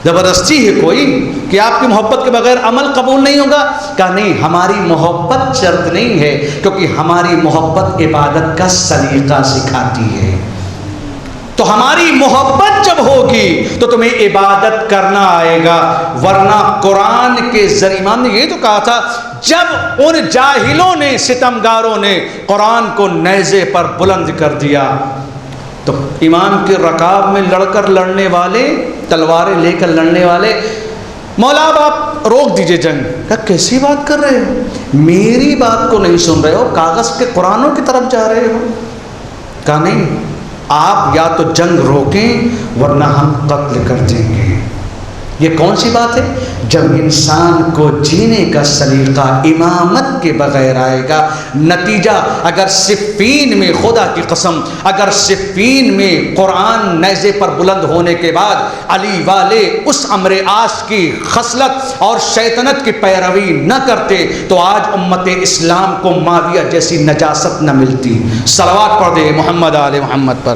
زبردستی ہے کوئی کہ آپ کی محبت کے بغیر عمل قبول نہیں ہوگا. کہا نہیں, ہماری محبت شرط نہیں ہے, کیونکہ ہماری محبت عبادت کا سلیقہ سکھاتی ہے. تو ہماری محبت جب ہوگی تو تمہیں عبادت کرنا آئے گا, ورنہ قرآن کے ذریعے. امام نے یہ تو کہا تھا جب ان جاہلوں نے, ستمگاروں نے قرآن کو نیزے پر بلند کر دیا تو امام کے رکاب میں لڑ کر لڑنے والے, تلواریں لے کر لڑنے والے, مولا اب آپ روک دیجئے جنگ. کہا کیسی بات کر رہے ہو, میری بات کو نہیں سن رہے ہو, کاغذ کے قرآنوں کی طرف جا رہے ہو. کہا نہیں, آپ یا تو جنگ روکیں ورنہ ہم قتل کر دیں گے. یہ کون سی بات ہے؟ جب انسان کو جینے کا سلیقہ امامت کے بغیر آئے گا، نتیجہ اگر صفین میں، خدا کی قسم، اگر صفین میں قرآن نیزے پر بلند ہونے کے بعد علی والے اس امر عاص کی خصلت اور شیطنت کی پیروی نہ کرتے تو آج امت اسلام کو معاویہ جیسی نجاست نہ ملتی۔ صلوات پڑھ دے محمد آل محمد پر۔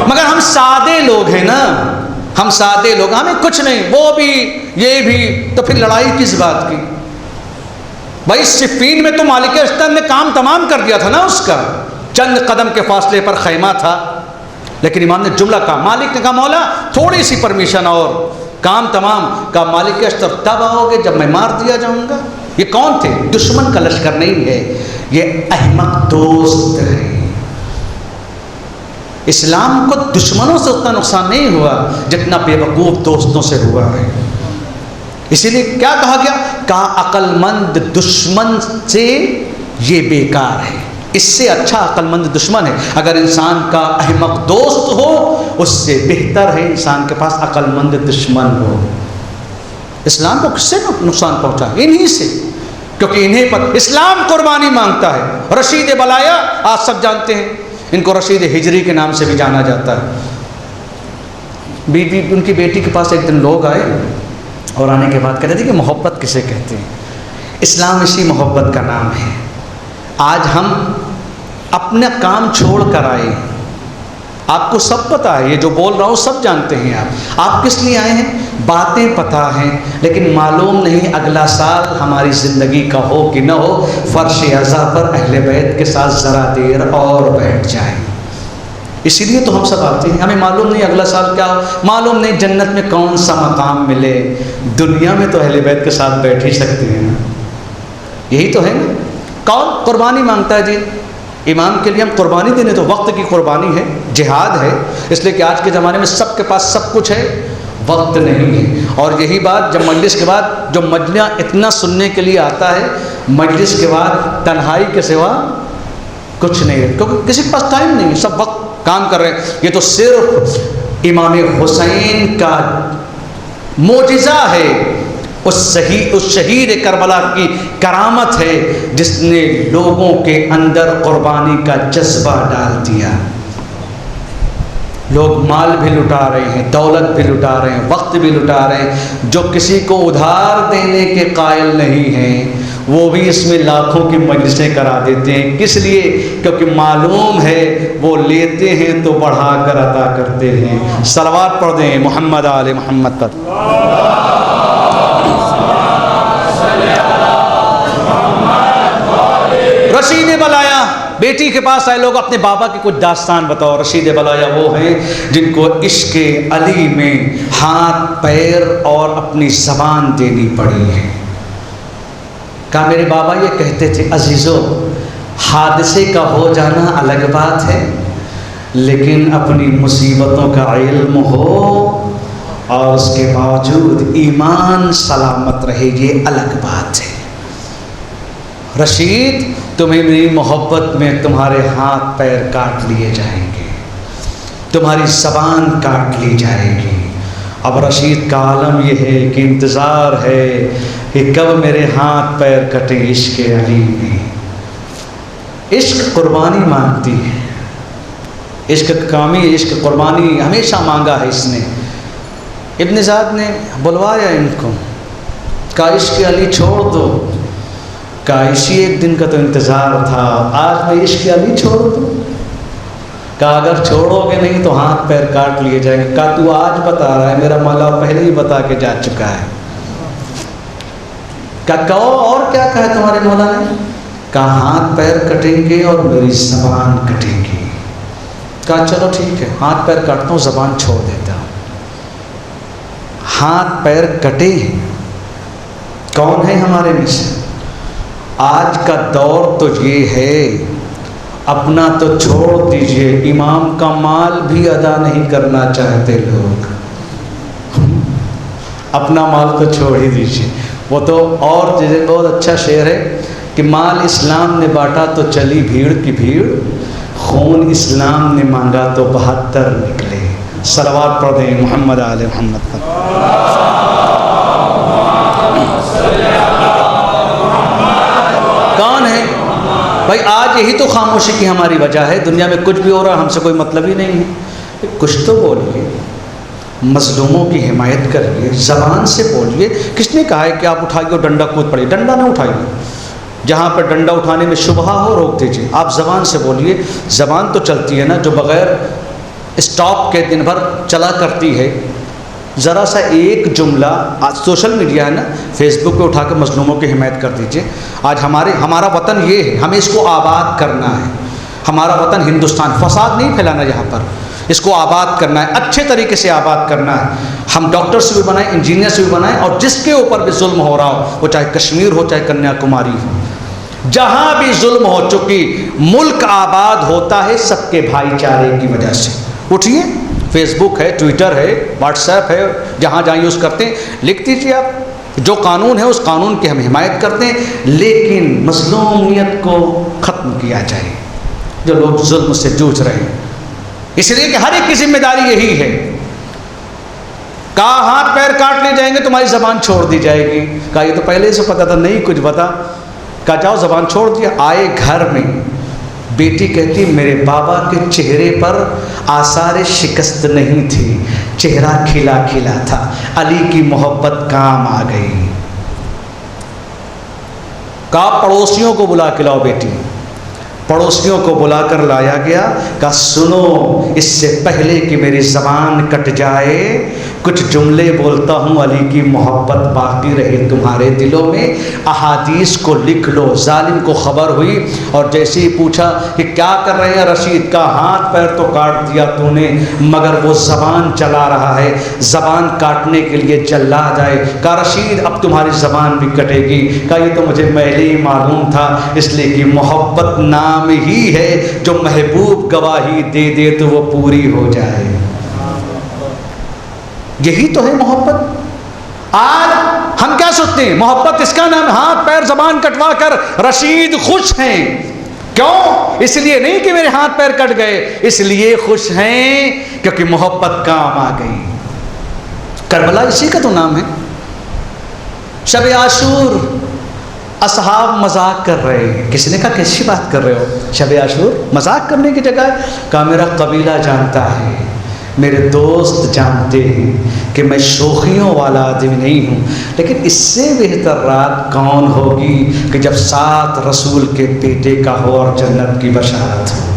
مگر ہم سادے لوگ ہیں نا، ہم سادے لوگ، ہمیں کچھ نہیں، وہ بھی یہ بھی، تو پھر لڑائی کس بات کی؟ بھائی صفین میں تو مالک اشتر نے کام تمام کر دیا تھا نا، اس کا چند قدم کے فاصلے پر خیمہ تھا، لیکن امام نے جملہ کہا، مالک نے کہا مولا تھوڑی سی پرمیشن اور کام تمام۔ کہا مالک اشتر تب آؤ گے جب میں مار دیا جاؤں گا۔ یہ کون تھے؟ دشمن کا لشکر نہیں ہے، یہ احمق دوست ہے۔ اسلام کو دشمنوں سے اتنا نقصان نہیں ہوا جتنا بے وقوف دوستوں سے ہوا ہے۔ اسی لیے کیا کہا گیا؟ کہا عقل مند دشمن سے یہ بیکار ہے، اس سے اچھا عقل مند دشمن ہے۔ اگر انسان کا احمق دوست ہو اس سے بہتر ہے انسان کے پاس عقل مند دشمن ہو۔ اسلام کو کس سے نقصان پہنچا؟ انہی سے، کیونکہ انہیں پر اسلام قربانی مانگتا ہے۔ رشید بلایا آج سب جانتے ہیں، ان کو رشید ہجری کے نام سے بھی جانا جاتا ہے۔ ان کی بیٹی کے پاس ایک دن لوگ آئے اور آنے کے بعد کہتے تھے کہ محبت کسے کہتے ہیں؟ اسلام اسی محبت کا نام ہے۔ آج ہم اپنا کام چھوڑ کر آئے، آپ کو سب پتہ ہے، یہ جو بول رہا ہوں سب جانتے ہیں۔ آپ کس لیے آئے ہیں؟ باتیں پتہ ہیں، لیکن معلوم نہیں اگلا سال ہماری زندگی کا ہو کہ نہ ہو، فرش عزا پر اہل بیت کے ساتھ ذرا دیر اور بیٹھ جائیں۔ اسی لیے تو ہم سب آتے ہیں، ہمیں معلوم نہیں اگلا سال کیا ہو، معلوم نہیں جنت میں کون سا مقام ملے، دنیا میں تو اہل بیت کے ساتھ بیٹھ ہی سکتے ہیں نا، یہی تو ہے نا۔ کون قربانی مانگتا ہے جی؟ امام کے لیے ہم قربانی دینے، تو وقت کی قربانی ہے، جہاد ہے، اس لیے کہ آج کے زمانے میں سب کے پاس سب کچھ ہے، وقت نہیں ہے۔ اور یہی بات جب مجلس کے بعد جو مجلس اتنا سننے کے لیے آتا ہے، مجلس کے بعد تنہائی کے سوا کچھ نہیں ہے، کیونکہ کسی کے پاس ٹائم نہیں ہے، سب وقت کام کر رہے ہیں۔ یہ تو صرف امام حسین کا معجزہ ہے، اس شہید کربلا کی کرامت ہے جس نے لوگوں کے اندر قربانی کا جذبہ ڈال دیا۔ لوگ مال بھی لٹا رہے ہیں، دولت بھی لٹا رہے ہیں، وقت بھی لٹا رہے ہیں، جو کسی کو ادھار دینے کے قائل نہیں ہیں وہ بھی اس میں لاکھوں کی مجلسیں کرا دیتے ہیں۔ کس لیے؟ کیونکہ معلوم ہے وہ لیتے ہیں تو بڑھا کر عطا کرتے ہیں۔ صلوات پڑھ دیں محمد آل محمد پر۔ رشید بلایا بیٹی کے پاس آئے، لوگ اپنے بابا کی کچھ داستان بتاؤ۔ رشید بلایا وہ ہیں جن کو عشق علی میں ہاتھ پیر اور اپنی زبان دینی پڑی ہے۔ کہا میرے بابا یہ کہتے تھے عزیزو، حادثے کا ہو جانا الگ بات ہے، لیکن اپنی مصیبتوں کا علم ہو اور اس کے باوجود ایمان سلامت رہے، یہ الگ بات ہے۔ رشید تمہیں میری محبت میں تمہارے ہاتھ پیر کاٹ لیے جائیں گے، تمہاری زبان کاٹ لی جائے گی۔ اب رشید کا عالم یہ ہے کہ انتظار ہے کہ کب میرے ہاتھ پیر کٹیں عشق علی میں۔ عشق قربانی مانگتی ہے، عشق کامی، عشق قربانی ہمیشہ مانگا ہے اس نے۔ ابن زیاد نے بلوایا ان کو، کہا عشق علی چھوڑ دو، کہا اسی ایک دن کا تو انتظار تھا، آج میں عشق علی چھوڑ دوں؟ کہا اگر چھوڑو گے نہیں تو ہاتھ پیر کاٹ لیے جائیں گے۔ کہا تو آج بتا رہا ہے، میرا مولا پہلے ہی بتا کے جا چکا ہے۔ کہا کہو اور کیا کہا تمہارے مولا نے؟ کہا ہاتھ پیر کٹیں گے اور میری زبان کٹے گی۔ کہا چلو ٹھیک ہے، ہاتھ پیر کاٹتا ہوں، زبان چھوڑ دیتا ہوں۔ ہاتھ پیر کٹے ہیں، کون ہے ہمارے میں سے؟ آج کا دور تو یہ ہے، اپنا تو چھوڑ دیجئے، امام کا مال بھی ادا نہیں کرنا چاہتے لوگ، اپنا مال تو چھوڑ ہی دیجئے۔ وہ تو اور جیسے بہت اچھا شعر ہے کہ مال اسلام نے بانٹا تو چلی بھیڑ کی بھیڑ، خون اسلام نے مانگا تو 72 نکلے. صلوات پڑھ دیں محمد آل محمد پر. کون ہے بھائی؟ آج یہی تو خاموشی کی ہماری وجہ ہے. دنیا میں کچھ بھی ہو رہا ہے، ہم سے کوئی مطلب ہی نہیں ہے. کچھ تو بولیے، مظلوموں کی حمایت کریے، زبان سے بولیے. کس نے کہا ہے کہ آپ اٹھائیے ڈنڈا کود پڑیے؟ ڈنڈا نہ اٹھائیے. جہاں پر ڈنڈا اٹھانے میں شبہہ ہو روک دیجیے. آپ زبان سے بولیے. زبان تو چلتی ہے نا، جو بغیر اسٹاپ کے دن بھر چلا کرتی ہے. ذرا سا ایک جملہ آج سوشل میڈیا ہے نا، فیس بک پہ اٹھا کے مظلوموں کی حمایت کر دیجیے. آج ہمارا وطن یہ ہے، ہمیں اس کو آباد کرنا ہے. ہمارا وطن ہندوستان، فساد نہیں پھیلانا یہاں پر. اس کو آباد کرنا ہے، اچھے طریقے سے آباد کرنا ہے. ہم ڈاکٹر سے بھی بنائیں، انجینئر سے بھی بنائیں، اور جس کے اوپر بھی ظلم ہو رہا ہو، وہ چاہے کشمیر ہو چاہے کنیا کماری ہو، جہاں بھی ظلم ہو چکی، ملک آباد ہوتا ہے سب کے بھائی چارے کی وجہ سے. اٹھیے، فیس بک ہے، ٹویٹر ہے، واٹس ایپ ہے، جہاں جہاں یوز کرتے ہیں لکھ دیجیے. آپ جو قانون ہے اس قانون کی ہم حمایت کرتے ہیں، لیکن مظلومیت کو ختم کیا جائے. جو لوگ ظلم سے جوجھ رہے ہیں، اس لیے کہ ہر ایک کی ذمہ داری یہی ہے. کہا ہاتھ پیر کاٹ لیے جائیں گے، تمہاری زبان چھوڑ دی جائے گی. کہا یہ تو پہلے سے پتا تھا، نہیں کچھ بتا. کہا جاؤ زبان چھوڑ دیا. آئے گھر میں، بیٹی کہتی میرے بابا کے چہرے پر آثار شکست نہیں تھی، چہرہ کھلا کھلا تھا. علی کی محبت کام آ گئی. کہا پڑوسیوں کو بلا کے لاؤ بیٹی. پڑوسیوں کو بلا کر لایا گیا. کہا سنو، اس سے پہلے کہ میری زبان کٹ جائے کچھ جملے بولتا ہوں، علی کی محبت باقی رہے تمہارے دلوں میں. احادیث کو لکھ لو. ظالم کو خبر ہوئی اور جیسے ہی پوچھا کہ کیا کر رہے ہیں رشید، کا ہاتھ پیر تو کاٹ دیا تو نے، مگر وہ زبان چلا رہا ہے، زبان کاٹنے کے لیے جلاد آئے. کہا رشید اب تمہاری زبان بھی کٹے گی. کہا یہ تو مجھے پہلے ہی معلوم تھا، اس لیے کہ محبت نام ہی ہے، جو محبوب گواہی دے دے تو وہ پوری ہو جائے. یہی تو ہے محبت. آج ہم کیا سوچتے ہیں؟ محبت اس کا نام، ہاتھ پیر زبان کٹوا کر رشید خوش ہیں. کیوں؟ اس لیے نہیں کہ میرے ہاتھ پیر کٹ گئے، اس لیے خوش ہیں کیونکہ محبت کام آ گئی. کربلا اسی کا تو نام ہے. شب عاشور، اصحاب مذاق کر رہے ہیں. کسی نے کہا کیسی بات کر رہے ہو؟ شب عاشور مذاق کرنے کی جگہ. کہا میرا قبیلہ جانتا ہے، میرے دوست جانتے ہیں کہ میں شوخیوں والا آدمی نہیں ہوں، لیکن اس سے بہتر رات کون ہوگی کہ جب ساتھ رسول کے بیٹے کا ہو اور جنت کی بشارت ہو.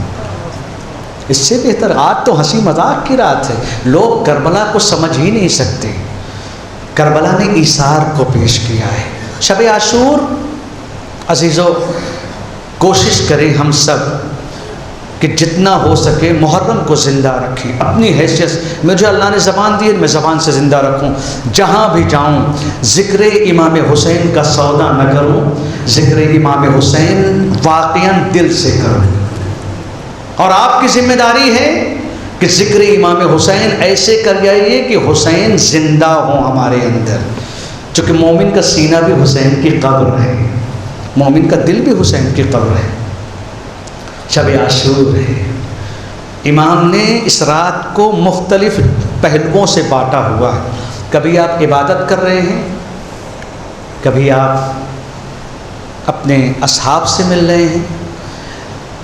اس سے بہتر. آج تو ہنسی مذاق کی رات ہے، لوگ کربلا کو سمجھ ہی نہیں سکتے. کربلا نے ایثار کو پیش کیا ہے. شب عاشور عزیزو، کوشش کریں ہم سب کہ جتنا ہو سکے محرم کو زندہ رکھیں. اپنی حیثیت، مجھے اللہ نے زبان دی ہے، میں زبان سے زندہ رکھوں. جہاں بھی جاؤں ذکر امام حسین کا سودا نہ کروں، ذکر امام حسین واقعاً دل سے کروں. اور آپ کی ذمہ داری ہے کہ ذکر امام حسین ایسے کر جائیے کہ حسین زندہ ہوں ہمارے اندر. چونکہ مومن کا سینہ بھی حسین کی قبر ہے، مومن کا دل بھی حسین کی قبر ہے. شب عاشور ہے. امام نے اس رات کو مختلف پہلوؤں سے بانٹا ہوا ہے. کبھی آپ عبادت کر رہے ہیں، کبھی آپ اپنے اصحاب سے مل رہے ہیں،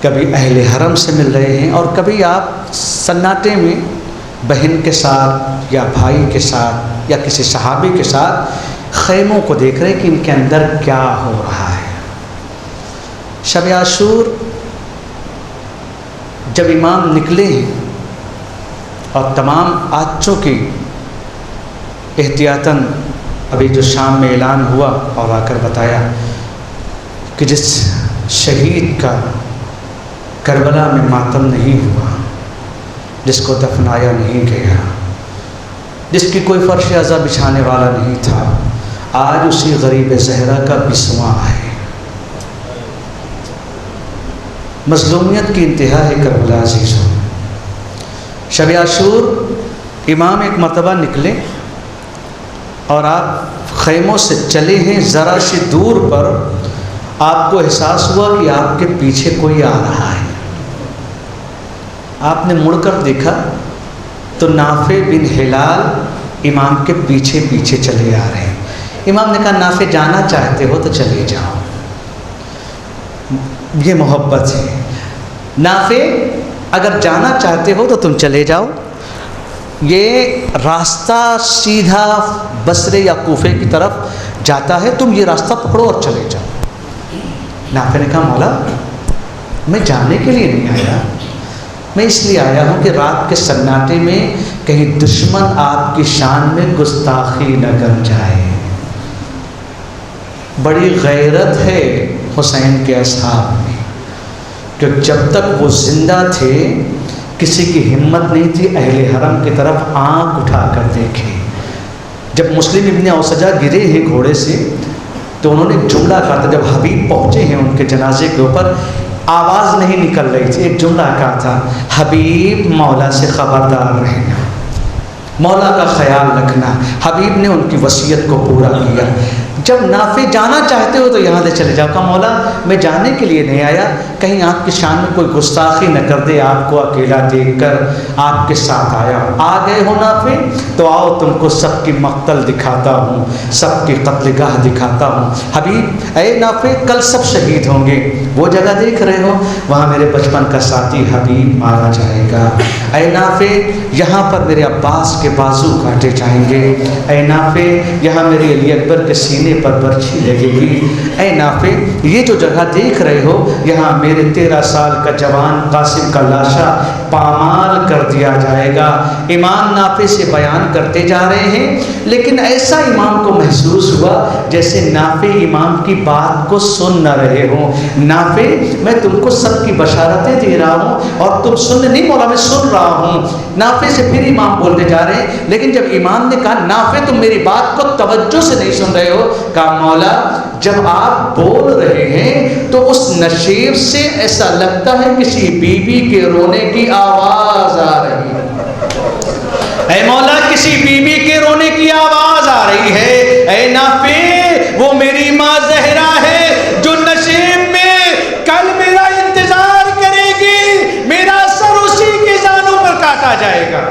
کبھی اہل حرم سے مل رہے ہیں، اور کبھی آپ سناٹے میں بہن کے ساتھ یا بھائی کے ساتھ یا کسی صحابی کے ساتھ خیموں کو دیکھ رہے ہیں کہ ان کے اندر کیا ہو رہا ہے. شب عاشور جب امام نکلے ہیں اور تمام آچوں کی احتیاطاً ابھی جو شام میں اعلان ہوا اور آ کر بتایا کہ جس شہید کا کربلا میں ماتم نہیں ہوا، جس کو دفنایا نہیں گیا، جس کی کوئی فرش عزا بچھانے والا نہیں تھا، آج اسی غریب زہرا کا 20واں ہے. مظلومیت کی انتہا ہے کربلا عزیزوں. شب عاشور امام ایک مرتبہ نکلے اور آپ خیموں سے چلے ہیں، ذرا سی دور پر آپ کو احساس ہوا کہ آپ کے پیچھے کوئی آ رہا ہے. آپ نے مڑ کر دیکھا تو نافع بن ہلال امام کے پیچھے پیچھے چلے آ رہے ہیں۔ امام نے کہا نافع جانا چاہتے ہو تو چلے جاؤ، یہ محبت ہے۔ نافع اگر جانا چاہتے ہو تو تم چلے جاؤ، یہ راستہ سیدھا بصرے یا کوفے کی طرف جاتا ہے، تم یہ راستہ پکڑو اور چلے جاؤ۔ نافع نے کہا مولا میں جانے کے لیے نہیں آیا، میں اس لیے آیا ہوں کہ رات کے سناٹے میں کہیں دشمن آپ کی شان میں گستاخی نہ کر جائے۔ بڑی غیرت ہے حسین کے اصحاب میں کہ جب تک وہ زندہ تھے کسی کی ہمت نہیں تھی اہل حرم کی طرف آنکھ اٹھا کر دیکھے۔ جب مسلم ابن اوسجہ گرے ہیں گھوڑے سے تو انہوں نے ایک جملہ کہا تھا، جب حبیب پہنچے ہیں ان کے جنازے کے اوپر، آواز نہیں نکل رہی تھی، ایک جملہ کہا تھا، حبیب مولا سے خبردار رہنا، مولا کا خیال رکھنا۔ حبیب نے ان کی وصیت کو پورا کیا۔ جب نافع جانا چاہتے ہو تو یہاں سے چلے جاؤ۔ کہا مولا میں جانے کے لیے نہیں آیا، کہیں آپ کی شان میں کوئی گستاخی نہ کر دے، آپ کو اکیلا دیکھ کر آپ کے ساتھ آیا ہوں۔ آ گئے ہو نافع تو آؤ تم کو سب کی مقتل دکھاتا ہوں، سب کی قتل گاہ دکھاتا ہوں۔ حبیب اے نافع کل سب شہید ہوں گے، وہ جگہ دیکھ رہے ہو وہاں میرے بچپن کا ساتھی حبیب مارا جائے گا۔ اے نافع یہاں پر میرے عباس کے بازو کاٹے جائیں گے۔ اے نافع یہاں میرے علی اکبر کے سینے پر برچھی لگے گی۔ اے نافع یہ جو جگہ دیکھ رہے ہو یہاں میرے 13 سال کا جوان قاسم کا لاشا پامال کر دیا جائے گا۔ امام نافع سے بیان کرتے جا رہے ہیں، لیکن ایسا امام کو محسوس ہوا جیسے نافع امام کی بات کو سن نہ رہے ہوں۔ نافع میں تم کو سب کی بشارتیں دے رہا ہوں اور تم سن نہیں، مولا میں سن رہا ہوں۔ نافع سے پھر امام بولتے جا رہے ہیں، لیکن جب امام نے کہا نافع تم میری بات کو توجہ سے نہیں سن رہے ہو، کہا مولا جب آپ بول رہے ہیں تو اس نشیب سے ایسا لگتا ہے کسی بیوی کے رونے کی آواز آ رہی ہے۔ اے مولا کسی بیوی کے رونے کی آواز آ رہی ہے۔ اے نافع وہ میری ماں زہرا ہے جو نشیب میں کل میرا انتظار کرے گی، میرا سر اسی کے زانوں پر کاٹا جائے گا۔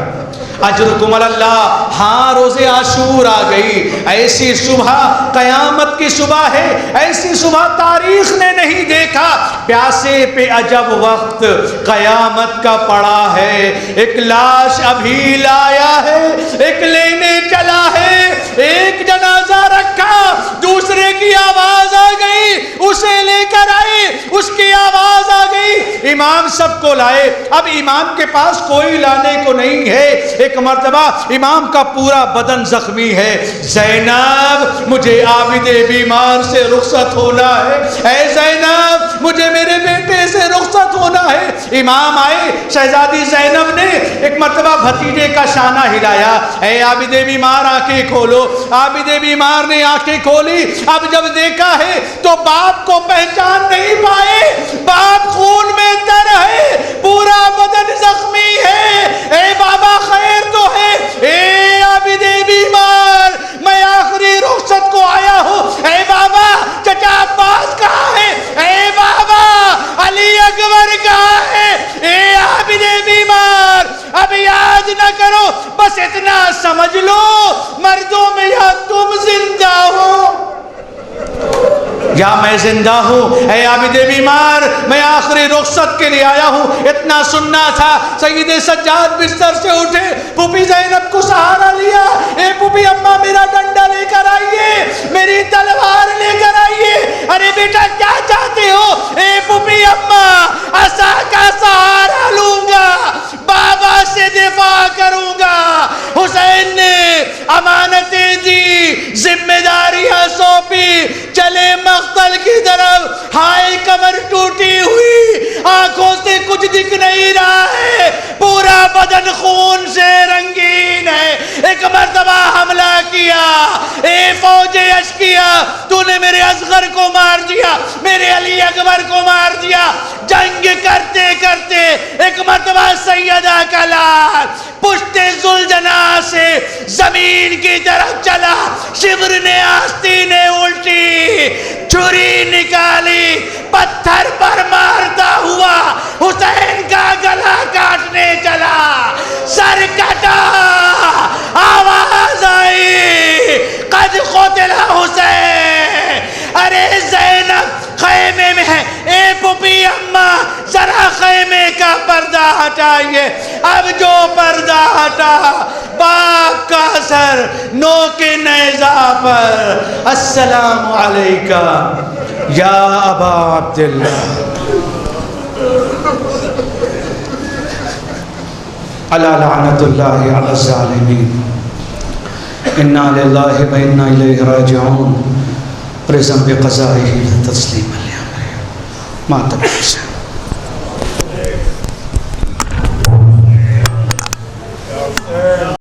اجرکم اللہ۔ ہاں روز عاشور آ گئی، ایسی صبح قیامت کی صبح ہے، ایسی صبح تاریخ نے نہیں دیکھا۔ پیاسے پہ عجب وقت قیامت کا پڑا ہے، ایک لاش ابھی لایا ہے، ایک لینے چلا ہے، ایک جنازہ رکھا، دوسرے کی آواز آ گئی، اسے لے کر آئے، اس کی آواز آ گئی، امام سب کو لائے۔ اب امام کے پاس کوئی لانے کو نہیں ہے۔ ایک مرتبہ امام کا پورا بدن زخمی ہے، زینب مجھے عابد بیمار سے رخصت ہونا ہے، اے زینب مجھے میرے بیٹے سے رخصت ہونا ہے۔ امام آئے، شہزادی زینب نے ایک مرتبہ بھتیجے کا شانہ ہلایا، اے عابد بیمار آنکھیں کھولو۔ عابد بیمار نے آنکھیں کھولی، اب جب دیکھا ہے تو باپ کو پہچان نہیں پائے، باپ خون میں تر ہے، پورا بدن زخمی ہے۔ اے بابا خیر تو ہے، اے عابد بیمار میں آخری رخصت کو آیا ہوں۔ اے بابا چچا عباس کہاں ہے؟ اے بابا علی اکبر کہاں ہے؟ اے عابد بیمار اب یاد نہ کرو، بس اتنا سمجھ لو مردوں میں یا تم زندہ ہو یا میں زندہ ہوں۔ اے عابد بیمار میں آخری رخصت کے لیے آیا ہوں، اتنا سننا تھا۔ سید سجاد بستر سے اٹھے، پھوپھی زینب کو سہارا لیا، اے پھوپھی اماں میرا ڈنڈا لے کر آئیے، میری تلوار لے کر آئیے۔ ارے بیٹا کیا چاہتے ہو؟ اے پھوپھی اماں عصا کا سہارا لوں گا، بابا سے دفاع کروں گا۔ حسین نے امانتیں دی، ذمہ داریاں سونپی، چلے مقتل کی طرف۔ ہائے کمر ٹوٹی ہوئی، آنکھوں سے کچھ دکھ نہیں رہا ہے، پورا بدن خون سے رنگین ہے۔ ایک مرتبہ حملہ کیا، اے فوج اشکیا تو نے میرے اصغر کو مار دیا، میرے علی اکبر کو مار دیا۔ جنگ کرتے کرتے ایک مرتبہ سیدہ کا لال پشت ذوالجناح سے زمین کی طرف چلا، شبر نے آستینیں الٹی، چھری نکالی، پتھر پر مارتا ہوا حسین کا گلا کاٹنے ہٹائیے. اب جو پردہ ہٹا باغ کا اثر نو کے نیزہ پر. السلام علیکہ یا ابا عبداللہ. الا لعنت اللہ علی الظالمین. انا للہ و انا الیہ راجعون. رضا بقضائہ و تسلیم لامرہ. ماتم حسین. Yeah.